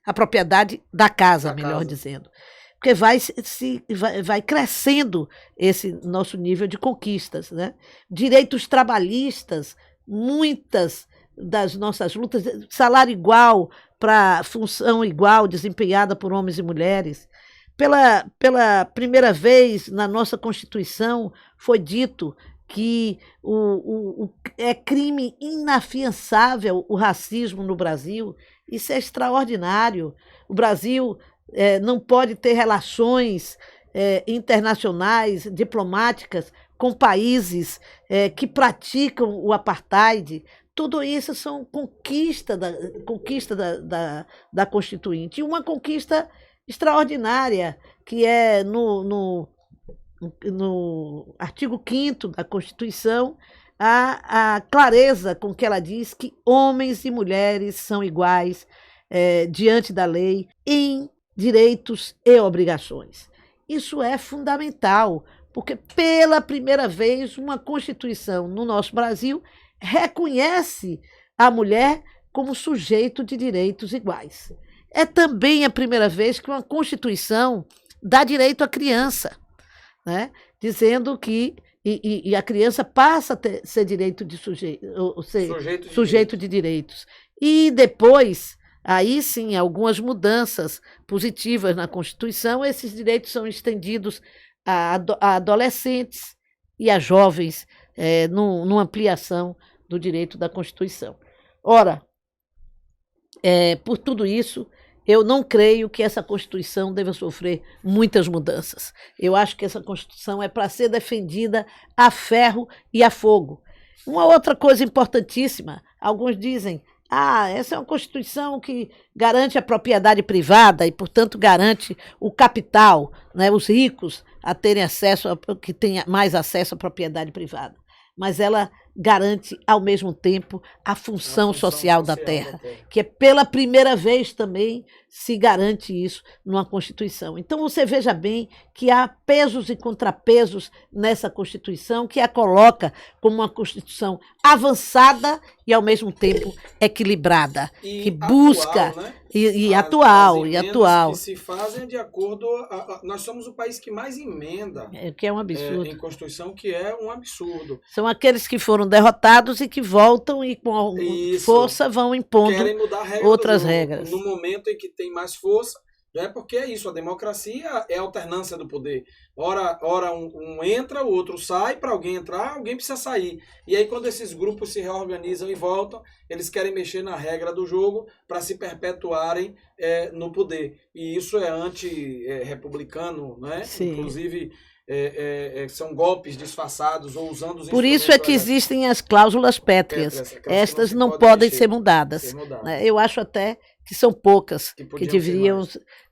a propriedade da casa, melhor dizendo, porque vai crescendo esse nosso nível de conquistas, né? Direitos trabalhistas, muitas das nossas lutas, salário igual para função igual desempenhada por homens e mulheres. Pela primeira vez na nossa Constituição foi dito que é crime inafiançável o racismo no Brasil. Isso é extraordinário. O Brasil não pode ter relações internacionais, diplomáticas, com países que praticam o apartheid. Tudo isso são conquista da Constituinte. E uma conquista extraordinária, que é no artigo 5º da Constituição, a clareza com que ela diz que homens e mulheres são iguais diante da lei em direitos e obrigações. Isso é fundamental, porque pela primeira vez uma Constituição no nosso Brasil reconhece a mulher como sujeito de direitos iguais. É também a primeira vez que uma Constituição dá direito à criança, né? Dizendo que a criança passa a ser direito de sujeito de direitos. E depois aí sim algumas mudanças positivas na Constituição, esses direitos são estendidos a adolescentes e a jovens, numa ampliação do direito da Constituição. Ora, por tudo isso, eu não creio que essa Constituição deva sofrer muitas mudanças. Eu acho que essa Constituição é para ser defendida a ferro e a fogo. Uma outra coisa importantíssima, alguns dizem, essa é uma Constituição que garante a propriedade privada e, portanto, garante o capital, né, os ricos a terem acesso, que tenham mais acesso à propriedade privada. Mas ela garante, ao mesmo tempo, a função social da terra, que é pela primeira vez também se garante isso numa Constituição. Então, você veja bem que há pesos e contrapesos nessa Constituição, que a coloca como uma Constituição avançada e, ao mesmo tempo, equilibrada, que busca... Atual, né? E As atual. que se fazem de acordo... nós somos o país que mais emenda que é um absurdo. em Constituição, que é um absurdo. São aqueles que foram derrotados e que voltam e com força vão impondo querem mudar a regra outras regras. No momento em que tem mais força, porque é isso, a democracia é a alternância do poder. Ora um entra, o outro sai, para alguém entrar, alguém precisa sair. E aí quando esses grupos se reorganizam e voltam, eles querem mexer na regra do jogo para se perpetuarem no poder. E isso é anti-republicano, né? Sim. Inclusive... são golpes disfarçados ou usando os Por isso é que existem as cláusulas pétreas. Estas não podem ser mudadas. Eu acho até que são poucas que deveriam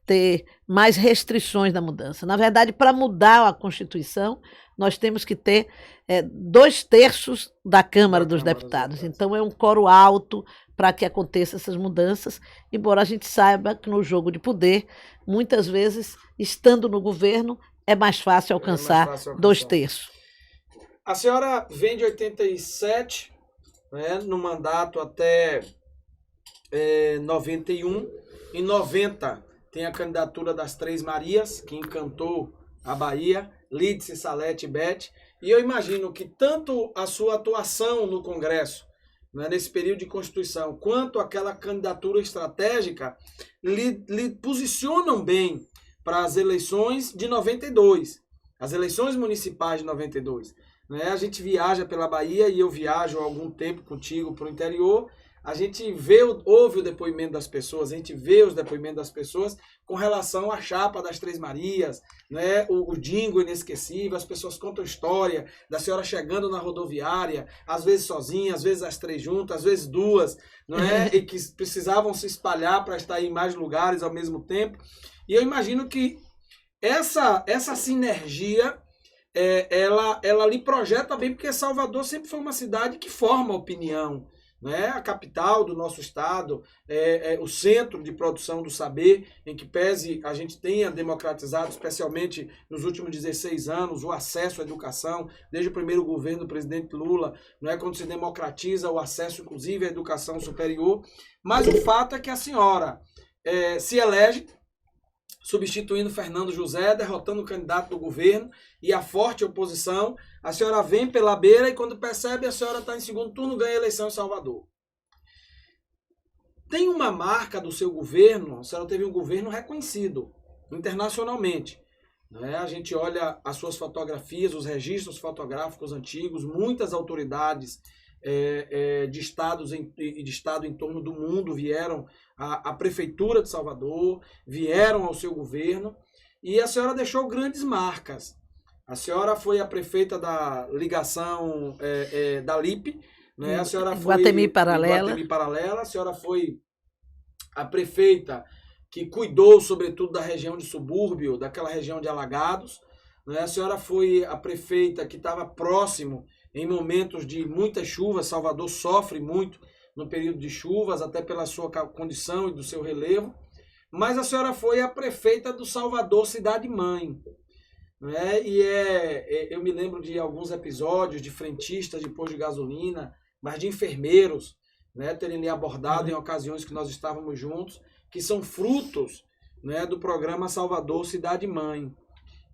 ter mais restrições na mudança. Na verdade, para mudar a Constituição, nós temos que ter 2/3 da Câmara dos Deputados. Então, é um quórum alto para que aconteçam essas mudanças, embora a gente saiba que no jogo de poder, muitas vezes, estando no governo, é mais fácil alcançar 2/3. A senhora vem de 87, né, no mandato até 91. Em 90 tem a candidatura das Três Marias, que encantou a Bahia, Lídice, Salete e Bete. E eu imagino que tanto a sua atuação no Congresso, né, nesse período de Constituição, quanto aquela candidatura estratégica, lhe posicionam bem para as eleições de 92, as eleições municipais de 92. Né? A gente viaja pela Bahia e eu viajo há algum tempo contigo para o interior, a gente ouve o depoimento das pessoas, a gente vê os depoimentos das pessoas com relação à chapa das Três Marias, né? o Dingo inesquecível, as pessoas contam a história da senhora chegando na rodoviária, às vezes sozinha, às vezes as três juntas, às vezes duas, não é? E que precisavam se espalhar para estar em mais lugares ao mesmo tempo. E eu imagino que essa sinergia, ela lhe projeta bem, porque Salvador sempre foi uma cidade que forma opinião. Né? A capital do nosso estado, o centro de produção do saber, em que pese a gente tenha democratizado, especialmente nos últimos 16 anos, o acesso à educação, desde o primeiro governo do presidente Lula, não é, quando se democratiza o acesso, inclusive, à educação superior. Mas o fato é que a senhora se elege, substituindo Fernando José, derrotando o candidato do governo e a forte oposição. A senhora vem pela beira e quando percebe, a senhora está em segundo turno, ganha a eleição em Salvador. Tem uma marca do seu governo, a senhora teve um governo reconhecido internacionalmente. Né? A gente olha as suas fotografias, os registros fotográficos antigos, muitas autoridades de estados e de estado em torno do mundo vieram à prefeitura de Salvador, vieram ao seu governo, e a senhora deixou grandes marcas. A senhora foi a prefeita da ligação da LIP, né? A senhora foi Iguatemi Paralela. A senhora foi a prefeita que cuidou, sobretudo, da região de subúrbio, daquela região de Alagados. Né? A senhora foi a prefeita que estava próximo em momentos de muitas chuvas. Salvador sofre muito no período de chuvas, até pela sua condição e do seu relevo. Mas a senhora foi a prefeita do Salvador Cidade Mãe. Né? E eu me lembro de alguns episódios de frentistas de posto de gasolina, mas de enfermeiros, né, terem lhe abordado em ocasiões que nós estávamos juntos, que são frutos, né, do programa Salvador Cidade Mãe.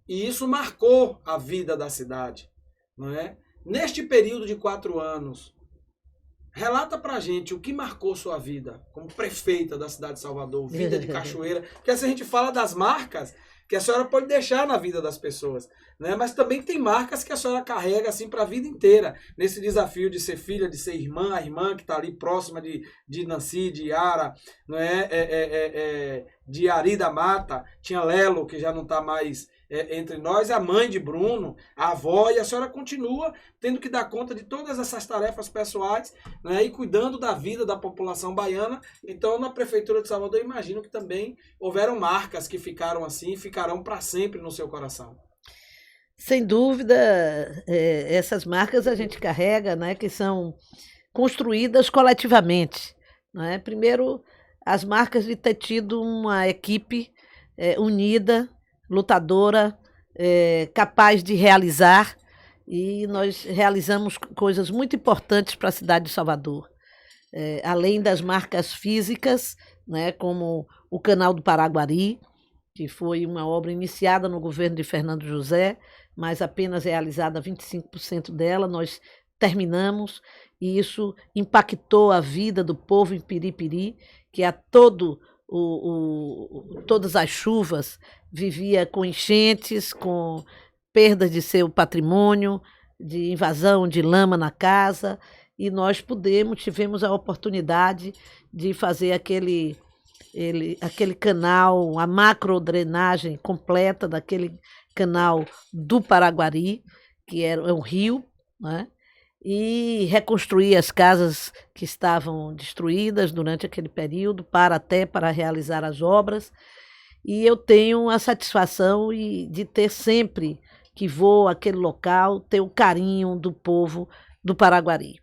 E isso marcou a vida da cidade. Não é? Neste período de 4 anos, relata pra gente o que marcou sua vida como prefeita da cidade de Salvador, vida de Cachoeira, porque assim a gente fala das marcas que a senhora pode deixar na vida das pessoas, né? Mas também tem marcas que a senhora carrega assim para a vida inteira, nesse desafio de ser filha, de ser irmã, a irmã que está ali próxima de Nancy, de Yara, não de Ari da Mata, tinha Lelo, que já não está mais entre nós, a mãe de Bruno, a avó, e a senhora continua tendo que dar conta de todas essas tarefas pessoais, né, e cuidando da vida da população baiana. Então, na Prefeitura de Salvador, eu imagino que também houveram marcas que ficaram assim, ficarão para sempre no seu coração. Sem dúvida, essas marcas a gente carrega, né, que são construídas coletivamente. Né? Primeiro, as marcas de ter tido uma equipe unida, lutadora, capaz de realizar, e nós realizamos coisas muito importantes para a cidade de Salvador. Além das marcas físicas, né, como o Canal do Paraguari, que foi uma obra iniciada no governo de Fernando José, mas apenas realizada 25% dela, nós terminamos, e isso impactou a vida do povo em Piripiri, que a todas as chuvas vivia com enchentes, com perdas de seu patrimônio, de invasão de lama na casa, e nós tivemos a oportunidade de fazer aquele canal, a macrodrenagem completa daquele canal do Paraguari, que é um rio, né? E reconstruir as casas que estavam destruídas durante aquele período para realizar as obras. E eu tenho a satisfação de ter sempre que vou àquele local, ter o carinho do povo do Paraguari.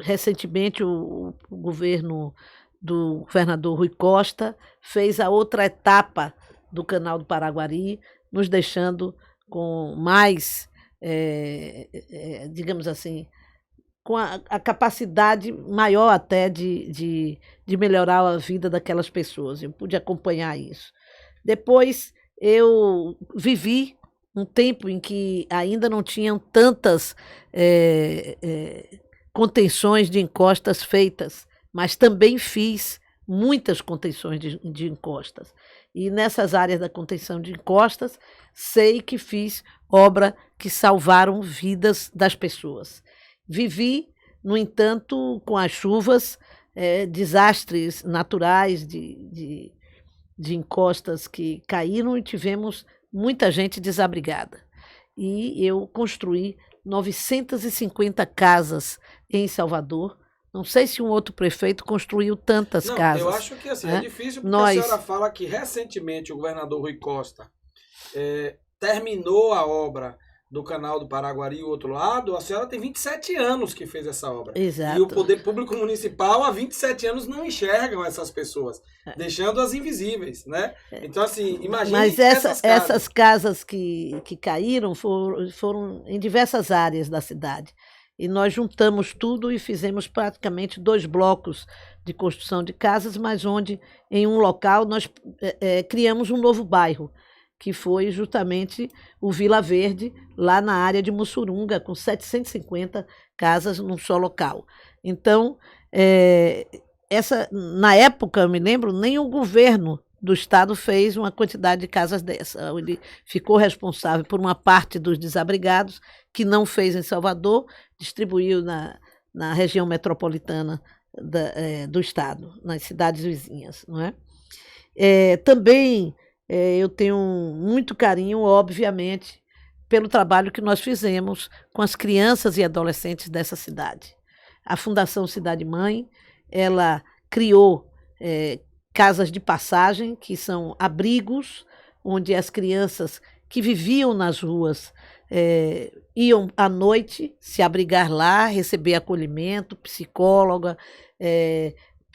Recentemente, o governo do governador Rui Costa fez a outra etapa do Canal do Paraguari, nos deixando com mais, digamos assim, com a capacidade maior até de melhorar a vida daquelas pessoas. Eu pude acompanhar isso. Depois eu vivi um tempo em que ainda não tinham tantas contenções de encostas feitas, mas também fiz muitas contenções de encostas. E nessas áreas da contenção de encostas, sei que fiz obra que salvaram vidas das pessoas. Vivi, no entanto, com as chuvas, desastres naturais de encostas que caíram, e tivemos muita gente desabrigada. E eu construí 950 casas em Salvador. Não sei se um outro prefeito construiu tantas casas. Eu acho que assim, é difícil, porque a senhora fala que recentemente o governador Rui Costa terminou a obra do Canal do Paraguari e o outro lado. A senhora tem 27 anos que fez essa obra. Exato. E o Poder Público Municipal há 27 anos não enxergam essas pessoas, deixando-as invisíveis, né? Então, assim, imagine. Mas essas casas que caíram foram em diversas áreas da cidade. E nós juntamos tudo e fizemos praticamente 2 blocos de construção de casas, mas onde, em um local, nós criamos um novo bairro, que foi justamente o Vila Verde, lá na área de Mussurunga, com 750 casas num só local. Então, na época, eu me lembro, nem o governo do estado fez uma quantidade de casas dessa. Ele ficou responsável por uma parte dos desabrigados, que não fez em Salvador, distribuiu na região metropolitana do estado, nas cidades vizinhas. Não é? Também eu tenho muito carinho, obviamente, pelo trabalho que nós fizemos com as crianças e adolescentes dessa cidade. A Fundação Cidade Mãe, ela criou casas de passagem, que são abrigos, onde as crianças que viviam nas ruas iam à noite se abrigar lá, receber acolhimento, psicóloga,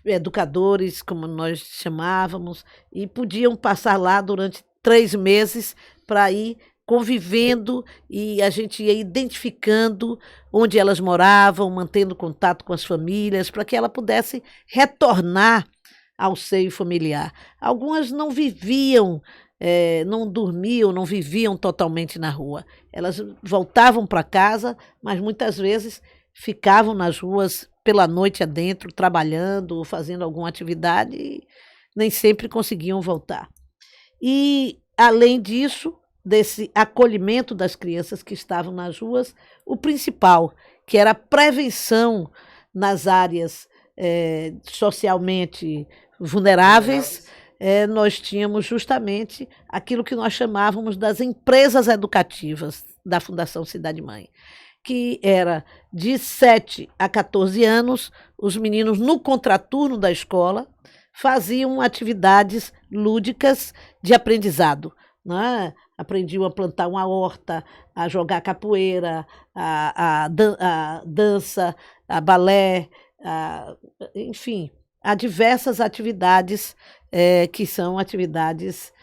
educadores, como nós chamávamos, e podiam passar lá durante 3 meses para ir convivendo, e a gente ia identificando onde elas moravam, mantendo contato com as famílias, para que ela pudesse retornar ao seio familiar. Algumas não viviam, não dormiam, não viviam totalmente na rua. Elas voltavam para casa, mas muitas vezes ficavam nas ruas pela noite adentro, trabalhando ou fazendo alguma atividade, e nem sempre conseguiam voltar. E, além disso, desse acolhimento das crianças que estavam nas ruas, o principal, que era a prevenção nas áreas socialmente vulneráveis, nós tínhamos justamente aquilo que nós chamávamos das empresas educativas da Fundação Cidade Mãe, que era de 7 a 14 anos, os meninos no contraturno da escola faziam atividades lúdicas de aprendizado, né? Aprendiam a plantar uma horta, a jogar capoeira, a dança, a balé, enfim, há diversas atividades que são atividades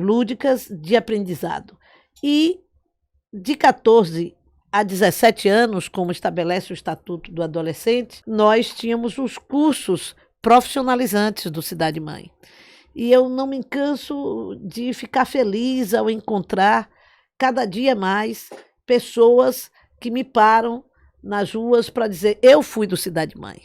lúdicas de aprendizado. E de 14 a 17 anos, como estabelece o Estatuto do Adolescente, nós tínhamos os cursos profissionalizantes do Cidade Mãe. E eu não me canso de ficar feliz ao encontrar cada dia mais pessoas que me param nas ruas para dizer: eu fui do Cidade Mãe.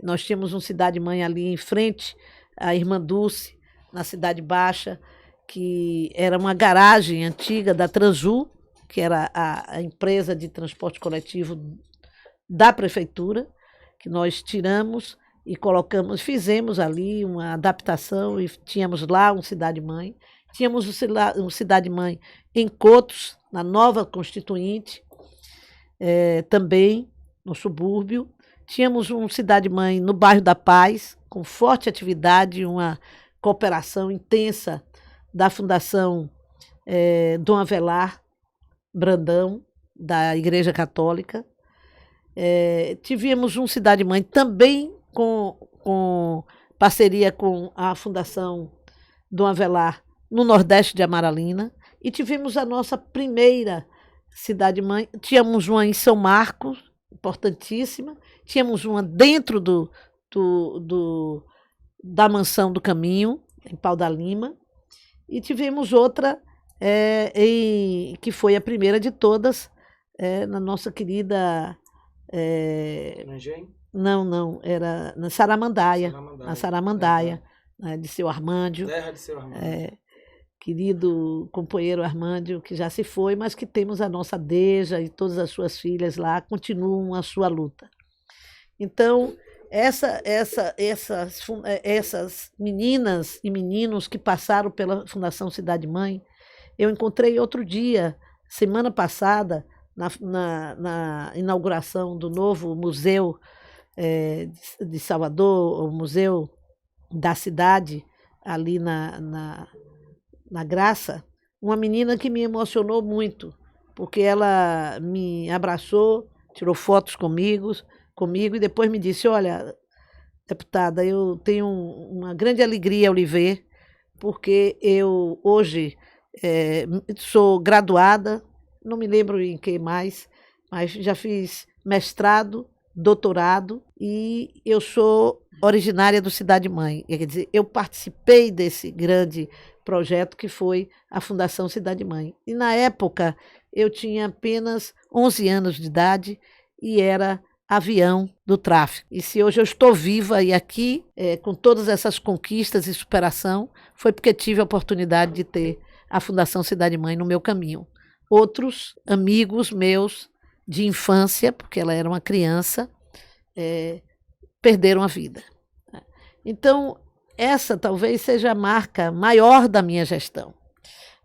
Nós tínhamos um Cidade Mãe ali em frente à Irmã Dulce, na Cidade Baixa, que era uma garagem antiga da Transul, que era a empresa de transporte coletivo da prefeitura, que nós tiramos e colocamos, fizemos ali uma adaptação e tínhamos lá um Cidade Mãe. Tínhamos um Cidade Mãe em Cotos, na Nova Constituinte, também no subúrbio. Tínhamos um Cidade Mãe no bairro da Paz, com forte atividade, uma cooperação intensa da Fundação Dom Avelar Brandão, da Igreja Católica. Tivemos um Cidade Mãe também com parceria com a Fundação Dom Avelar no Nordeste de Amaralina, e tivemos a nossa primeira Cidade Mãe. Tínhamos uma em São Marcos, importantíssima, tínhamos uma dentro da Mansão do Caminho, em Pau da Lima, e tivemos outra que foi a primeira de todas, na nossa querida... Não, era na Saramandaia. Na Saramandaia, né, de seu Armândio. Terra de seu Armândio. Querido companheiro Armândio, que já se foi, mas que temos a nossa Deja e todas as suas filhas lá, continuam a sua luta. Então, essas meninas e meninos que passaram pela Fundação Cidade Mãe, eu encontrei outro dia, semana passada, na inauguração do novo museu de Salvador, o Museu da Cidade, ali na Graça, uma menina que me emocionou muito, porque ela me abraçou, tirou fotos comigo e depois me disse: olha, deputada, eu tenho uma grande alegria ao lhe ver, porque eu hoje sou graduada, não me lembro em que mais, mas já fiz mestrado, doutorado, e eu sou originária do Cidade Mãe. Quer dizer, eu participei desse grande projeto que foi a Fundação Cidade Mãe. E na época eu tinha apenas 11 anos de idade e era avião do tráfico. E se hoje eu estou viva e aqui, com todas essas conquistas e superação, foi porque tive a oportunidade de ter a Fundação Cidade Mãe no meu caminho. Outros amigos meus de infância, porque ela era uma criança, perderam a vida. Então, essa talvez seja a marca maior da minha gestão.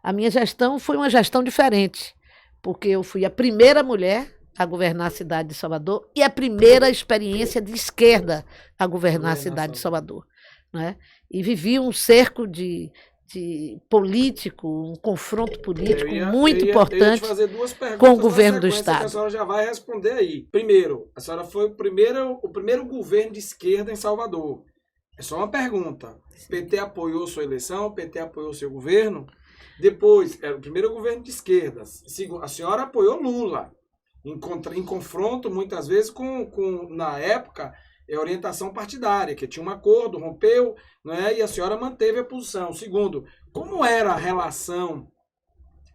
A minha gestão foi uma gestão diferente, porque eu fui a primeira mulher a governar a cidade de Salvador e a primeira experiência de esquerda a governar a cidade de Salvador, né? E vivi um cerco de político, um confronto político muito importante com o governo do Estado. A senhora já vai responder aí. Primeiro, a senhora foi o primeiro governo de esquerda em Salvador. É só uma pergunta. O PT apoiou sua eleição? O PT apoiou seu governo? Depois, era o primeiro governo de esquerda. A senhora apoiou Lula, em confronto, muitas vezes, na época, orientação partidária, que tinha um acordo, rompeu, né, e a senhora manteve a posição. Segundo, como era a relação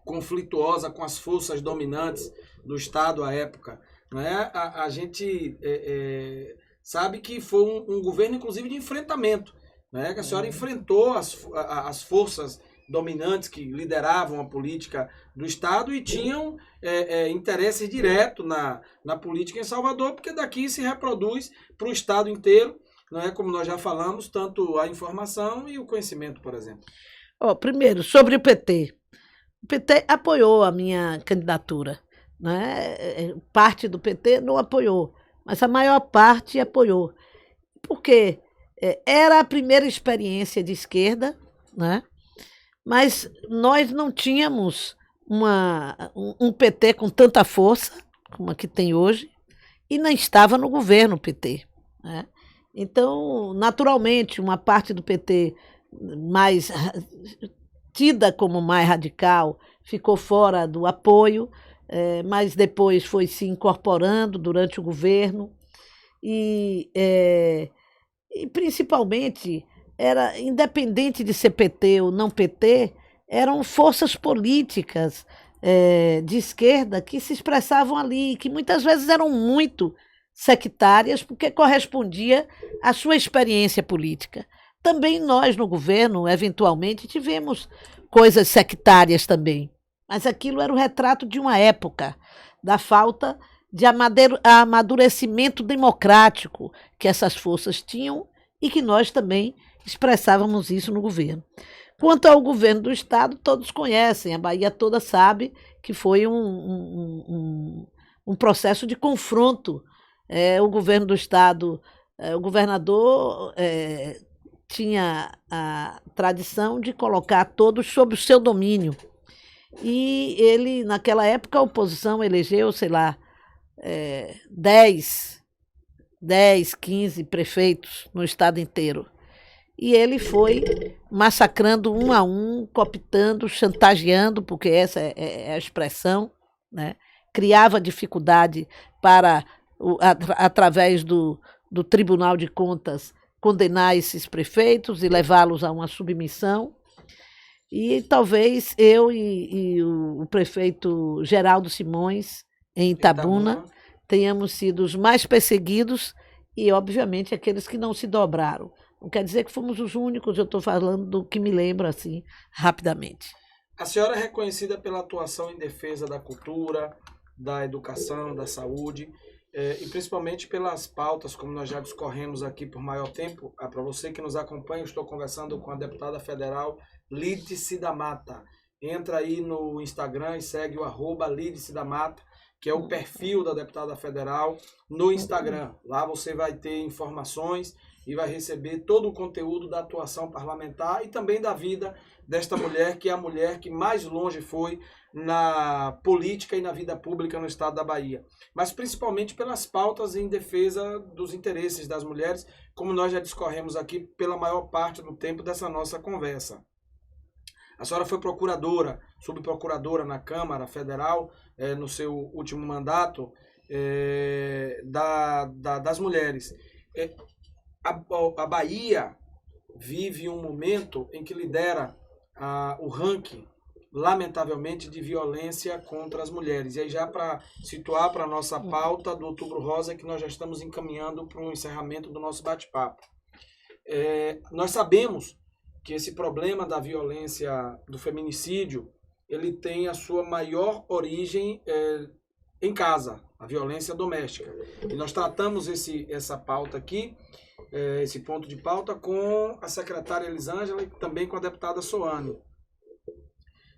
conflituosa com as forças dominantes do Estado à época? Né? A gente sabe que foi um governo, inclusive, de enfrentamento, né? Que a senhora enfrentou as forças dominantes que lideravam a política do Estado e tinham interesse direto na política em Salvador, porque daqui se reproduz para o Estado inteiro, não é, como nós já falamos, tanto a informação e o conhecimento, por exemplo. Primeiro, sobre o PT. O PT apoiou a minha candidatura, né? Parte do PT não apoiou, mas a maior parte apoiou. Porque era a primeira experiência de esquerda, né? Mas nós não tínhamos um PT com tanta força como a que tem hoje, e nem estava no governo o PT, né? Então, naturalmente, uma parte do PT mais tida como mais radical ficou fora do apoio, mas depois foi se incorporando durante o governo e principalmente era independente de ser PT ou não PT, eram forças políticas de esquerda que se expressavam ali, que muitas vezes eram muito sectárias, porque correspondia à sua experiência política. Também nós, no governo, eventualmente, tivemos coisas sectárias também, mas aquilo era o retrato de uma época, da falta de amadurecimento democrático que essas forças tinham e que nós também expressávamos isso no governo. Quanto ao governo do Estado, todos conhecem, a Bahia toda sabe que foi um processo de confronto. O governo do Estado, o governador tinha a tradição de colocar todos sob o seu domínio. E ele, naquela época, a oposição elegeu, sei lá, 10, 15 prefeitos no estado inteiro. E ele foi massacrando um a um, cooptando, chantageando, porque essa é a expressão, né? Criava dificuldade para, através do Tribunal de Contas, condenar esses prefeitos e levá-los a uma submissão. E talvez eu e o prefeito Geraldo Simões, em Itabuna, tenhamos sido os mais perseguidos e, obviamente, aqueles que não se dobraram. Não quer dizer que fomos os únicos, eu estou falando do que me lembro, assim, rapidamente. A senhora é reconhecida pela atuação em defesa da cultura, da educação, da saúde, e principalmente pelas pautas, como nós já discorremos aqui por maior tempo. Para você que nos acompanha, eu estou conversando com a deputada federal Lídice da Mata. Entra aí no Instagram e segue o @Lídice da Mata, que é o perfil da deputada federal no Instagram. Lá você vai ter informações e vai receber todo o conteúdo da atuação parlamentar e também da vida desta mulher, que é a mulher que mais longe foi na política e na vida pública no estado da Bahia. Mas principalmente pelas pautas em defesa dos interesses das mulheres, como nós já discorremos aqui pela maior parte do tempo dessa nossa conversa. A senhora foi procuradora, subprocuradora na Câmara Federal, no seu último mandato, das mulheres. A Bahia vive um momento em que lidera o ranking, lamentavelmente, de violência contra as mulheres. E aí já para situar para a nossa pauta do Outubro Rosa, que nós já estamos encaminhando para o encerramento do nosso bate-papo. Nós sabemos que esse problema da violência, do feminicídio, ele tem a sua maior origem em casa, a violência doméstica. E nós tratamos essa pauta aqui, esse ponto de pauta, com a secretária Elisângela e também com a deputada Soane.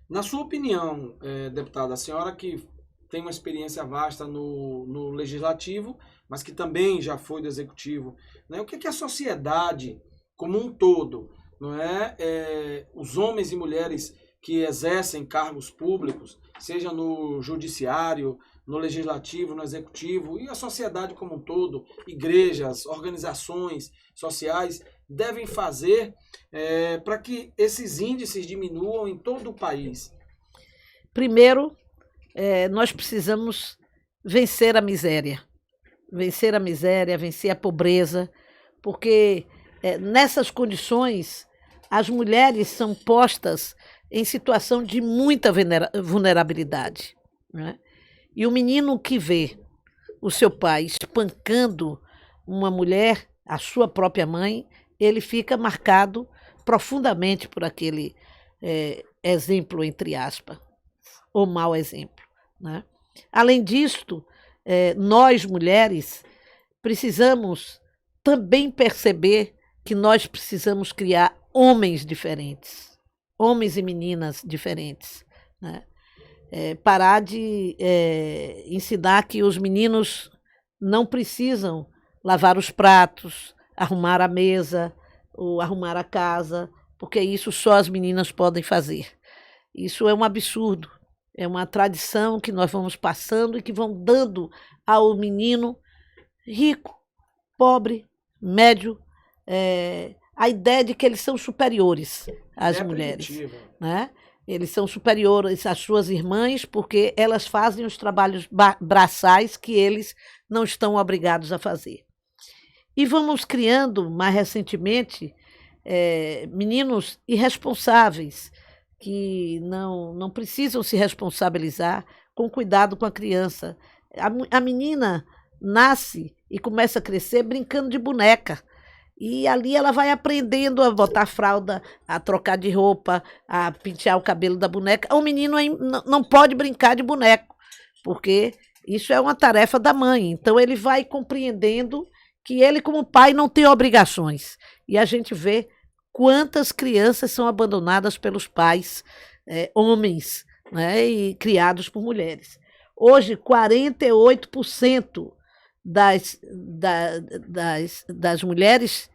Na sua opinião, deputada, a senhora que tem uma experiência vasta no legislativo, mas que também já foi do executivo, né? O que a sociedade como um todo, não os homens e mulheres que exercem cargos públicos, seja no judiciário, no legislativo, no executivo, e a sociedade como um todo, igrejas, organizações sociais, devem fazer para que esses índices diminuam em todo o país? Primeiro, nós precisamos vencer a miséria. Vencer a pobreza, porque nessas condições as mulheres são postas em situação de muita vulnerabilidade, né? E o menino que vê o seu pai espancando uma mulher, a sua própria mãe, ele fica marcado profundamente por aquele exemplo, entre aspas, ou mau exemplo, né? Além disto, nós mulheres precisamos também perceber que nós precisamos criar homens diferentes, homens e meninas diferentes, né? Parar de ensinar que os meninos não precisam lavar os pratos, arrumar a mesa ou arrumar a casa, porque isso só as meninas podem fazer. Isso é um absurdo, é uma tradição que nós vamos passando e que vão dando ao menino rico, pobre, médio, a ideia de que eles são superiores às mulheres, né? Eles são superiores às suas irmãs porque elas fazem os trabalhos braçais que eles não estão obrigados a fazer. E vamos criando, mais recentemente, meninos irresponsáveis, que não precisam se responsabilizar, com cuidado com a criança. A menina nasce e começa a crescer brincando de boneca. E ali ela vai aprendendo a botar fralda, a trocar de roupa, a pentear o cabelo da boneca. O menino não pode brincar de boneco, porque isso é uma tarefa da mãe. Então ele vai compreendendo que ele, como pai, não tem obrigações. E a gente vê quantas crianças são abandonadas pelos pais, homens, né, e criados por mulheres. Hoje, 48% das mulheres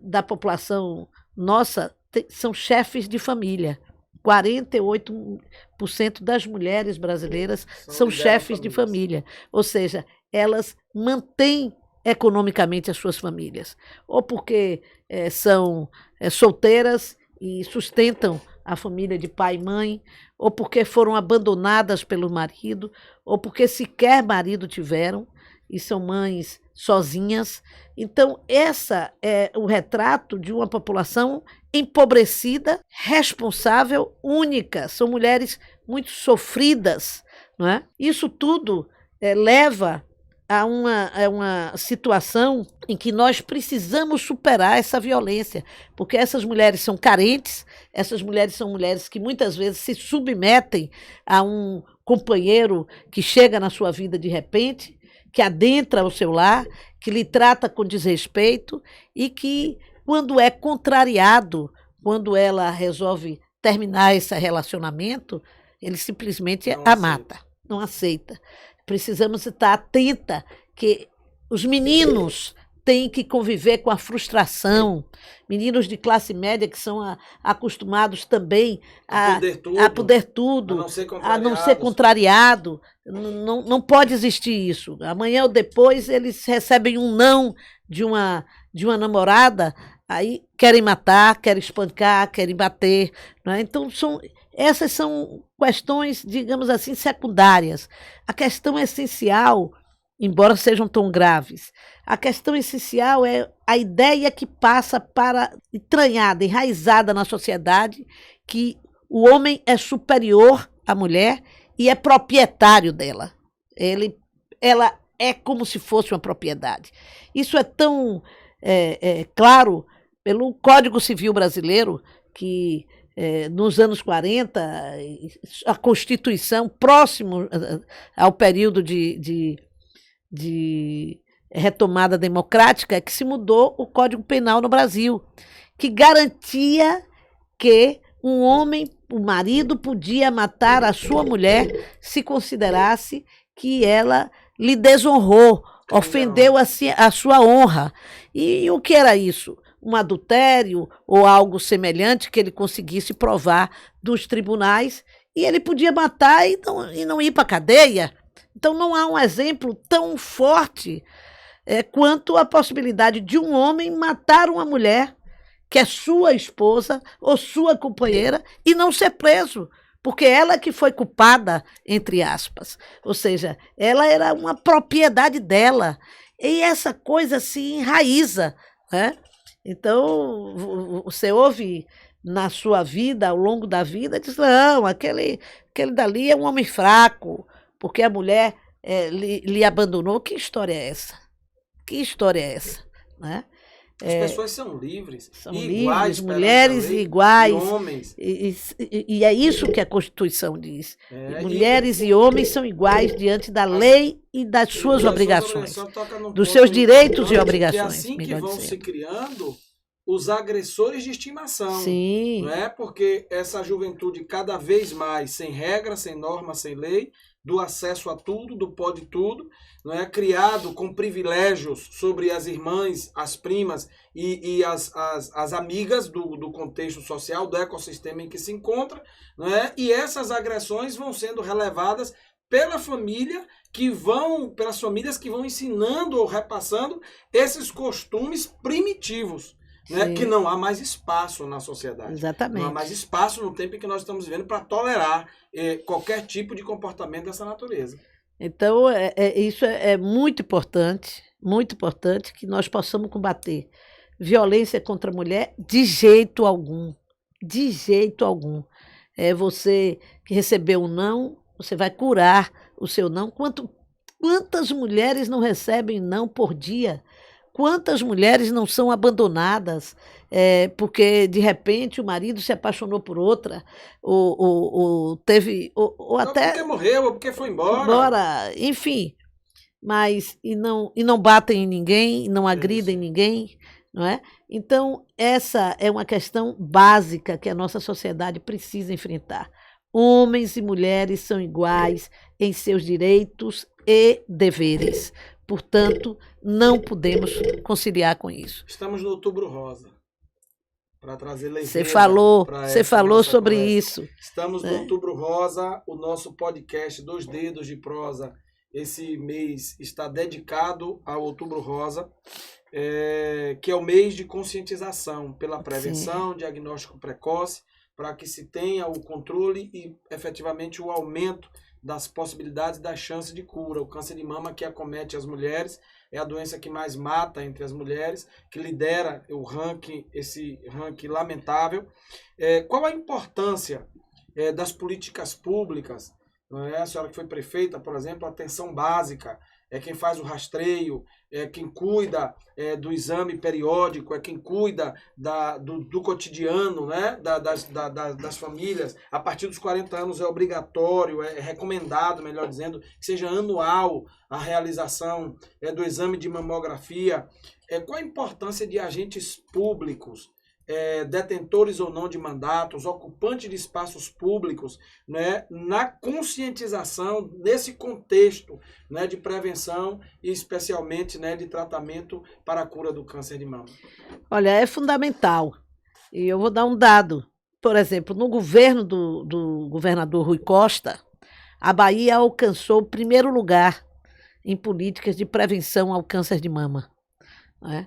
da população nossa são chefes de família. 48% das mulheres brasileiras são chefes de família. Ou seja, elas mantêm economicamente as suas famílias. Ou porque são solteiras e sustentam a família de pai e mãe, ou porque foram abandonadas pelo marido, ou porque sequer marido tiveram e são mães sozinhas. Então, essa é o retrato de uma população empobrecida, responsável, única. São mulheres muito sofridas, não é? Isso tudo leva a uma situação em que nós precisamos superar essa violência, porque essas mulheres são carentes, essas mulheres são mulheres que muitas vezes se submetem a um companheiro que chega na sua vida de repente, que adentra o seu lar, que lhe trata com desrespeito e que, quando é contrariado, quando ela resolve terminar esse relacionamento, ele simplesmente a mata, não aceita. Precisamos estar atenta que os meninos têm que conviver com a frustração, meninos de classe média que são acostumados também a poder tudo, a não ser contrariado. Não pode existir isso. Amanhã ou depois eles recebem um não de uma namorada, aí querem matar, querem espancar, querem bater, não é? Então essas são questões, digamos assim, secundárias. A questão essencial, embora sejam tão graves, a questão essencial é a ideia que passa para entranhada, enraizada na sociedade, que o homem é superior à mulher e é proprietário dela. Ela é como se fosse uma propriedade. Isso é tão claro pelo Código Civil brasileiro, que nos anos 40, a Constituição, próximo ao período de retomada democrática, é que se mudou o Código Penal no Brasil, que garantia que um homem, o marido, podia matar a sua mulher se considerasse que ela lhe desonrou, ofendeu a sua honra. E o que era isso? Um adultério ou algo semelhante que ele conseguisse provar dos tribunais, e ele podia matar e não ir para a cadeia. Então não há um exemplo tão forte quanto a possibilidade de um homem matar uma mulher que é sua esposa ou sua companheira e não ser preso, porque ela que foi culpada, entre aspas. Ou seja, ela era uma propriedade dela. E essa coisa se enraiza, né? Então, você ouve na sua vida, ao longo da vida, diz, não, aquele dali é um homem fraco, porque a mulher lhe abandonou. Que história é essa? que história é essa? Né? As pessoas são livres, São iguais, livres, mulheres lei, iguais. e homens. E é isso que a Constituição diz. Mulheres e homens são iguais diante da lei e das suas obrigações, dos seus direitos e obrigações. É assim que vão se criando os agressores de estimação. Sim. Não é? Porque essa juventude cada vez mais sem regra, sem norma, sem lei, do acesso a tudo, do pode tudo, não é? Criado com privilégios sobre as irmãs, as primas e as amigas do contexto social, do ecossistema em que se encontra, não é? E essas agressões vão sendo relevadas pela família, pelas famílias que vão ensinando ou repassando esses costumes primitivos. Né? Que não há mais espaço na sociedade. Exatamente. Não há mais espaço no tempo em que nós estamos vivendo para tolerar qualquer tipo de comportamento dessa natureza. Então, isso é muito importante que nós possamos combater violência contra a mulher de jeito algum. De jeito algum. Você que recebeu um não, você vai curar o seu não. Quantas mulheres não recebem não por dia? Quantas mulheres não são abandonadas porque, de repente, o marido se apaixonou por outra, ou até... porque morreu, ou porque foi embora. Enfim. Mas, e não batem em ninguém, não agridem ninguém, não é? Então, essa é uma questão básica que a nossa sociedade precisa enfrentar. Homens e mulheres são iguais em seus direitos e deveres. Portanto, não podemos conciliar com isso. Estamos no Outubro Rosa, para trazer leveza. Você falou sobre isso. Estamos no Outubro Rosa, o nosso podcast Dois Dedos de Prosa. Esse mês está dedicado ao Outubro Rosa, que é o mês de conscientização pela prevenção, diagnóstico precoce, para que se tenha o controle e, efetivamente, o aumento das possibilidades das chances de cura. O câncer de mama que acomete as mulheres é a doença que mais mata entre as mulheres, que lidera esse ranking lamentável. Qual a importância das políticas públicas? Não é? A senhora que foi prefeita, por exemplo, a atenção básica, é quem faz o rastreio, é quem cuida do exame periódico, é quem cuida do cotidiano, né? das famílias. A partir dos 40 anos é obrigatório, é recomendado, melhor dizendo, que seja anual a realização do exame de mamografia. Qual a importância de agentes públicos, detentores ou não de mandatos, ocupantes de espaços públicos, né, na conscientização nesse contexto, né, de prevenção e especialmente, né, de tratamento para a cura do câncer de mama? Olha, é fundamental. E eu vou dar um dado. Por exemplo, no governo do governador Rui Costa, a Bahia alcançou o primeiro lugar em políticas de prevenção ao câncer de mama. Né?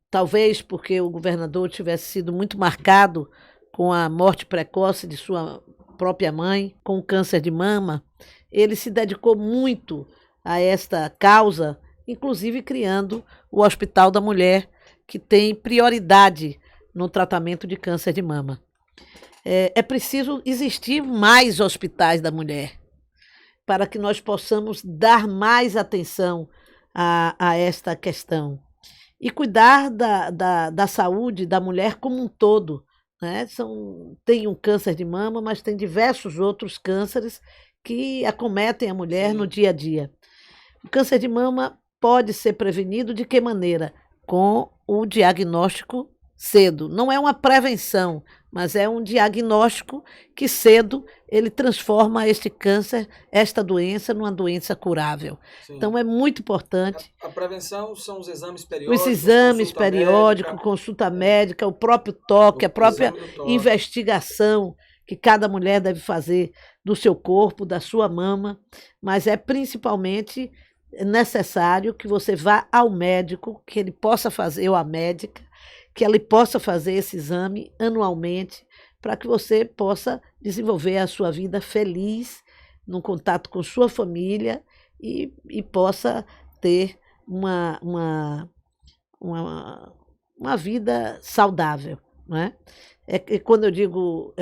Talvez porque o governador tivesse sido muito marcado com a morte precoce de sua própria mãe, com o câncer de mama, ele se dedicou muito a esta causa, inclusive criando o Hospital da Mulher, que tem prioridade no tratamento de câncer de mama. É preciso existir mais hospitais da mulher, para que nós possamos dar mais atenção a esta questão. E cuidar da saúde da mulher como um todo. Né? Tem um câncer de mama, mas tem diversos outros cânceres que acometem a mulher no dia a dia. O câncer de mama pode ser prevenido de que maneira? Com o diagnóstico cedo. Não é uma prevenção, mas é um diagnóstico que cedo ele transforma este câncer, esta doença, numa doença curável. Sim. Então é muito importante. A prevenção são os exames periódicos. Os exames periódicos, consulta médica, o próprio toque, a própria investigação que cada mulher deve fazer do seu corpo, da sua mama, mas é principalmente necessário que você vá ao médico, que ele possa fazer, ou a médica, que ela possa fazer esse exame anualmente, para que você possa desenvolver a sua vida feliz, no contato com sua família e possa ter uma vida saudável. Não é? Quando eu digo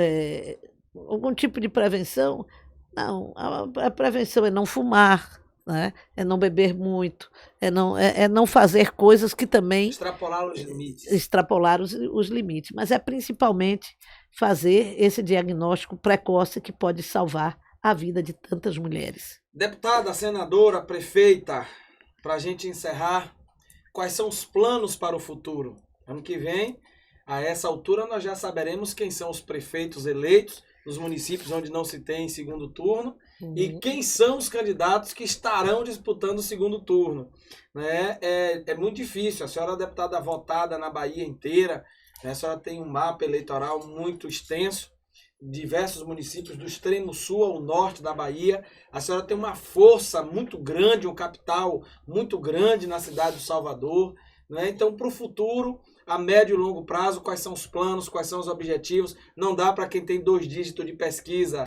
algum tipo de prevenção, não, a prevenção é não fumar, né? É não beber muito, é não fazer coisas que também extrapolar os limites, mas é principalmente fazer esse diagnóstico precoce que pode salvar a vida de tantas mulheres. Deputada, senadora, prefeita, para a gente encerrar, quais são os planos para o futuro? Ano que vem, a essa altura, nós já saberemos quem são os prefeitos eleitos nos municípios onde não se tem segundo turno e quem são os candidatos que estarão disputando o segundo turno. Né? É muito difícil. A senhora é deputada votada na Bahia inteira, né? A senhora tem um mapa eleitoral muito extenso, diversos municípios do extremo sul ao norte da Bahia. A senhora tem uma força muito grande, um capital muito grande na cidade de Salvador. Né? Então, para o futuro, a médio e longo prazo, quais são os planos, quais são os objetivos? Não dá para quem tem 2 dígitos de pesquisa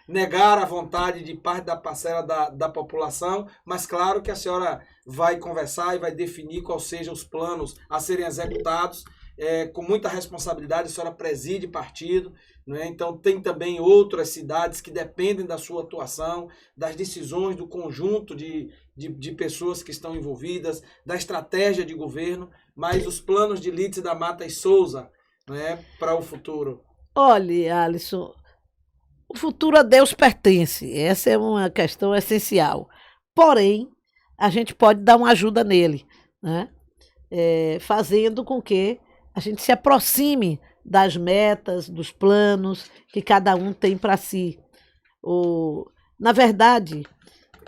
negar a vontade de parte da parcela da população, mas claro que a senhora vai conversar e vai definir quais sejam os planos a serem executados. Com muita responsabilidade, a senhora preside partido, né? Então tem também outras cidades que dependem da sua atuação, das decisões do conjunto de pessoas que estão envolvidas, da estratégia de governo, mas os planos de Lídice da Mata e Souza, né, para o futuro. Olha, Alisson, o futuro a Deus pertence, essa é uma questão essencial, porém, a gente pode dar uma ajuda nele, né? Fazendo com que a gente se aproxime das metas, dos planos que cada um tem para si. Na verdade,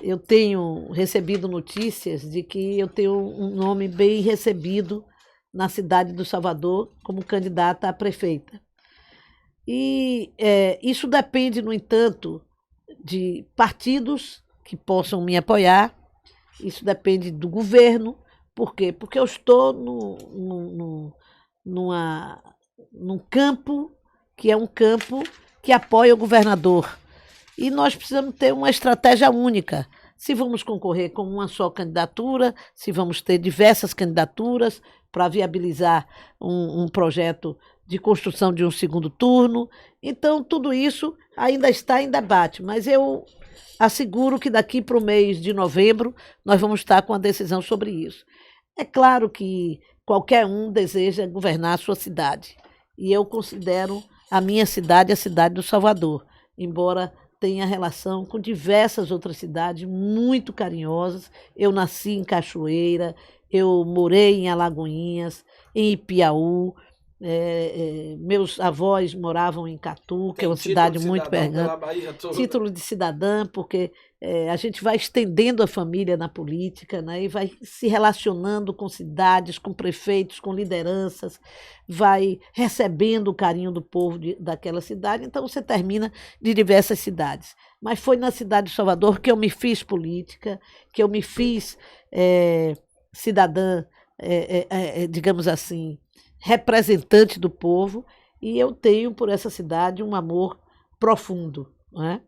eu tenho recebido notícias de que eu tenho um nome bem recebido na cidade do Salvador como candidata a prefeita. E isso depende, no entanto, de partidos que possam me apoiar, isso depende do governo. Por quê? Porque eu estou num campo que é um campo que apoia o governador. E nós precisamos ter uma estratégia única. Se vamos concorrer com uma só candidatura, se vamos ter diversas candidaturas para viabilizar um projeto de construção de um segundo turno. Então, tudo isso ainda está em debate, mas eu asseguro que daqui para o mês de novembro nós vamos estar com a decisão sobre isso. É claro que qualquer um deseja governar a sua cidade. E eu considero a minha cidade a cidade do Salvador, embora tenha relação com diversas outras cidades muito carinhosas. Eu nasci em Cachoeira, eu morei em Alagoinhas, em Ipiaú, meus avós moravam em Catu, que é uma cidade muito pergante. Título de cidadã, porque a gente vai estendendo a família na política, né, e vai se relacionando com cidades, com prefeitos, com lideranças, vai recebendo o carinho do povo daquela cidade, então você termina de diversas cidades. Mas foi na cidade de Salvador que eu me fiz política, que eu me fiz cidadã, digamos assim, representante do povo, e eu tenho por essa cidade um amor profundo, né?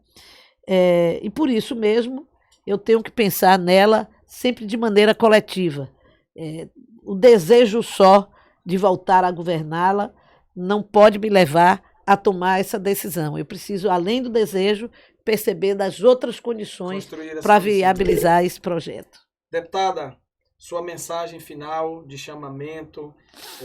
E por isso mesmo eu tenho que pensar nela sempre de maneira coletiva. O desejo só de voltar a governá-la não pode me levar a tomar essa decisão. Eu preciso, além do desejo, perceber das outras condições para viabilizar esse projeto. Deputada, sua mensagem final de chamamento,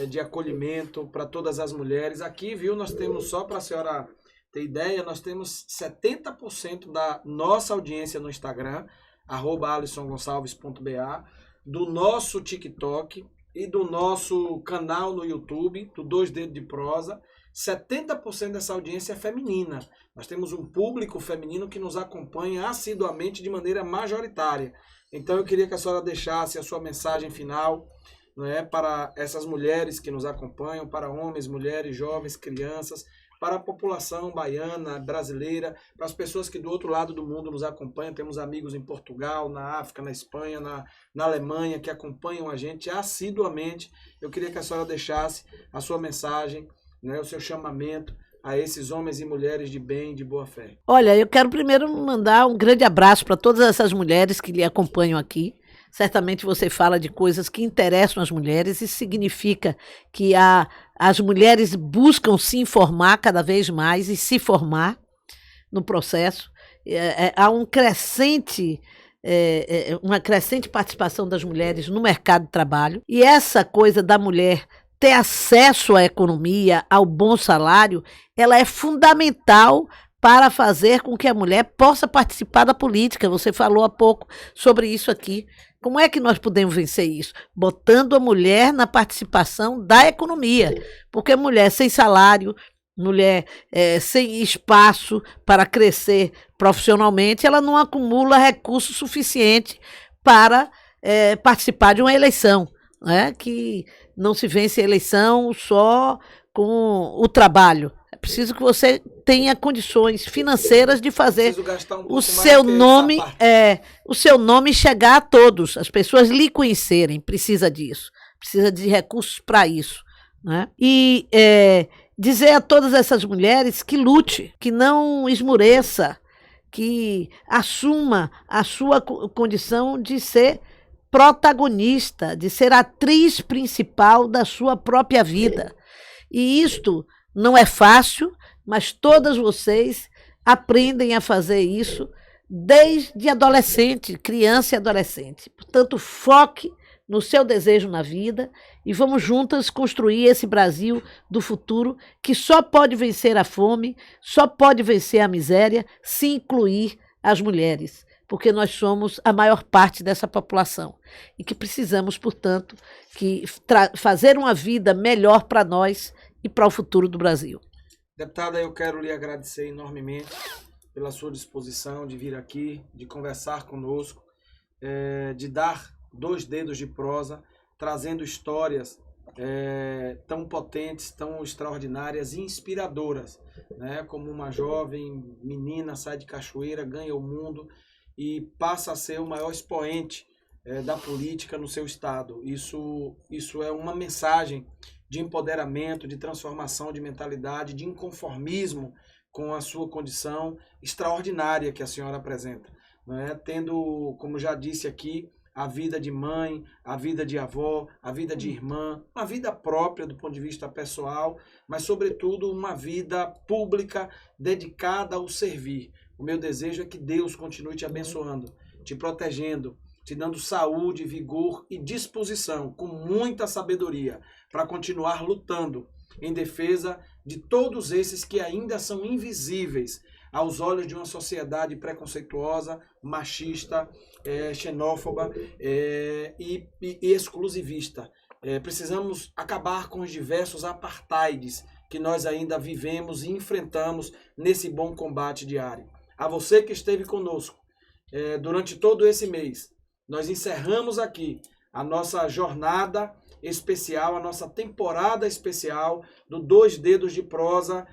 de acolhimento para todas as mulheres. Aqui, viu, nós temos, só para a senhora ter ideia, nós temos 70% da nossa audiência no Instagram, @alisongonçalves.ba, do nosso TikTok e do nosso canal no YouTube, do 2 Dedos de Prosa. 70% dessa audiência é feminina. Nós temos um público feminino que nos acompanha assiduamente de maneira majoritária. Então eu queria que a senhora deixasse a sua mensagem final, né, para essas mulheres que nos acompanham, para homens, mulheres, jovens, crianças, para a população baiana, brasileira, para as pessoas que do outro lado do mundo nos acompanham. Temos amigos em Portugal, na África, na Espanha, na Alemanha, que acompanham a gente assiduamente. Eu queria que a senhora deixasse a sua mensagem, né, o seu chamamento a esses homens e mulheres de bem, de boa fé. Olha, eu quero primeiro mandar um grande abraço para todas essas mulheres que lhe acompanham aqui. Certamente você fala de coisas que interessam as mulheres. Isso significa que as mulheres buscam se informar cada vez mais e se formar no processo. há uma crescente participação das mulheres no mercado de trabalho, e essa coisa da mulher ter acesso à economia, ao bom salário, ela é fundamental para fazer com que a mulher possa participar da política. Você falou há pouco sobre isso aqui. Como é que nós podemos vencer isso? Botando a mulher na participação da economia, porque mulher sem salário, mulher sem espaço para crescer profissionalmente, ela não acumula recurso suficiente para participar de uma eleição, né? Que não se vence a eleição só com o trabalho. É preciso que você tenha condições financeiras de fazer o seu nome chegar a todos, as pessoas lhe conhecerem. Precisa disso, precisa de recursos para isso, né? E dizer a todas essas mulheres que lute, que não esmoreça, que assuma a sua condição de ser protagonista, de ser atriz principal da sua própria vida. E isto não é fácil, mas todas vocês aprendem a fazer isso desde adolescente, criança e adolescente. Portanto, foque no seu desejo na vida e vamos juntas construir esse Brasil do futuro que só pode vencer a fome, só pode vencer a miséria se incluir as mulheres, porque nós somos a maior parte dessa população e que precisamos, portanto, fazer uma vida melhor para nós e para o futuro do Brasil. Deputada, eu quero lhe agradecer enormemente pela sua disposição de vir aqui, de conversar conosco, de dar 2 dedos de prosa, trazendo histórias tão potentes, tão extraordinárias e inspiradoras, né? Como uma jovem menina sai de Cachoeira, ganha o mundo e passa a ser o maior expoente da política no seu estado. Isso é uma mensagem de empoderamento, de transformação de mentalidade, de inconformismo com a sua condição extraordinária que a senhora apresenta, né? Tendo, como já disse aqui, a vida de mãe, a vida de avó, a vida de irmã, uma vida própria do ponto de vista pessoal, mas, sobretudo, uma vida pública dedicada ao servir. O meu desejo é que Deus continue te abençoando, te protegendo, te dando saúde, vigor e disposição, com muita sabedoria, para continuar lutando em defesa de todos esses que ainda são invisíveis aos olhos de uma sociedade preconceituosa, machista, xenófoba e exclusivista. Precisamos acabar com os diversos apartheids que nós ainda vivemos e enfrentamos nesse bom combate diário. A você que esteve conosco durante todo esse mês, nós encerramos aqui a nossa jornada especial, a nossa temporada especial do 2 Dedos de Prosa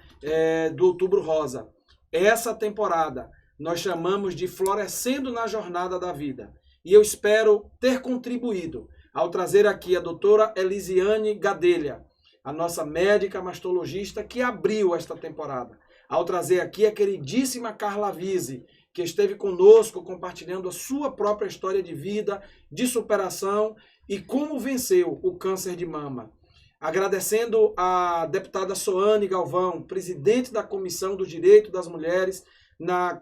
do Outubro Rosa. Essa temporada nós chamamos de Florescendo na Jornada da Vida. E eu espero ter contribuído ao trazer aqui a doutora Elisiane Gadelha, a nossa médica mastologista que abriu esta temporada. Ao trazer aqui a queridíssima Carla Vise, que esteve conosco compartilhando a sua própria história de vida, de superação e como venceu o câncer de mama. Agradecendo a deputada Soane Galvão, presidente da Comissão do Direito das Mulheres na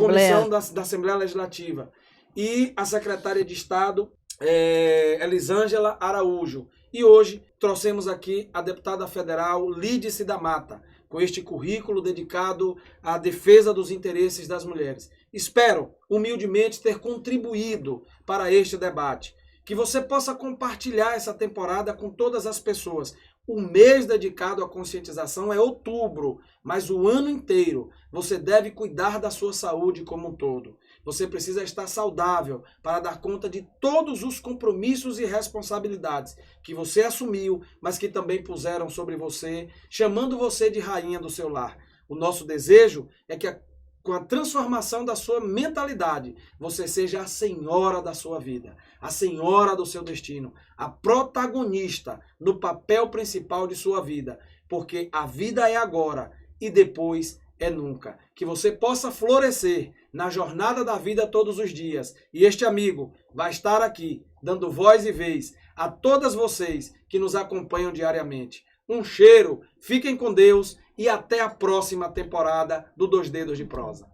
Comissão da Assembleia Legislativa. E a secretária de Estado, Elisângela Araújo. E hoje trouxemos aqui a deputada federal Lídice da Mata, com este currículo dedicado à defesa dos interesses das mulheres. Espero, humildemente, ter contribuído para este debate. Que você possa compartilhar essa temporada com todas as pessoas. O mês dedicado à conscientização é outubro, mas o ano inteiro você deve cuidar da sua saúde como um todo. Você precisa estar saudável para dar conta de todos os compromissos e responsabilidades que você assumiu, mas que também puseram sobre você, chamando você de rainha do seu lar. O nosso desejo é que com a transformação da sua mentalidade, você seja a senhora da sua vida, a senhora do seu destino, a protagonista no papel principal de sua vida, porque a vida é agora e depois é nunca. Que você possa florescer na jornada da vida todos os dias. E este amigo vai estar aqui, dando voz e vez a todas vocês que nos acompanham diariamente. Um cheiro, fiquem com Deus e até a próxima temporada do 2 Dedos de Prosa.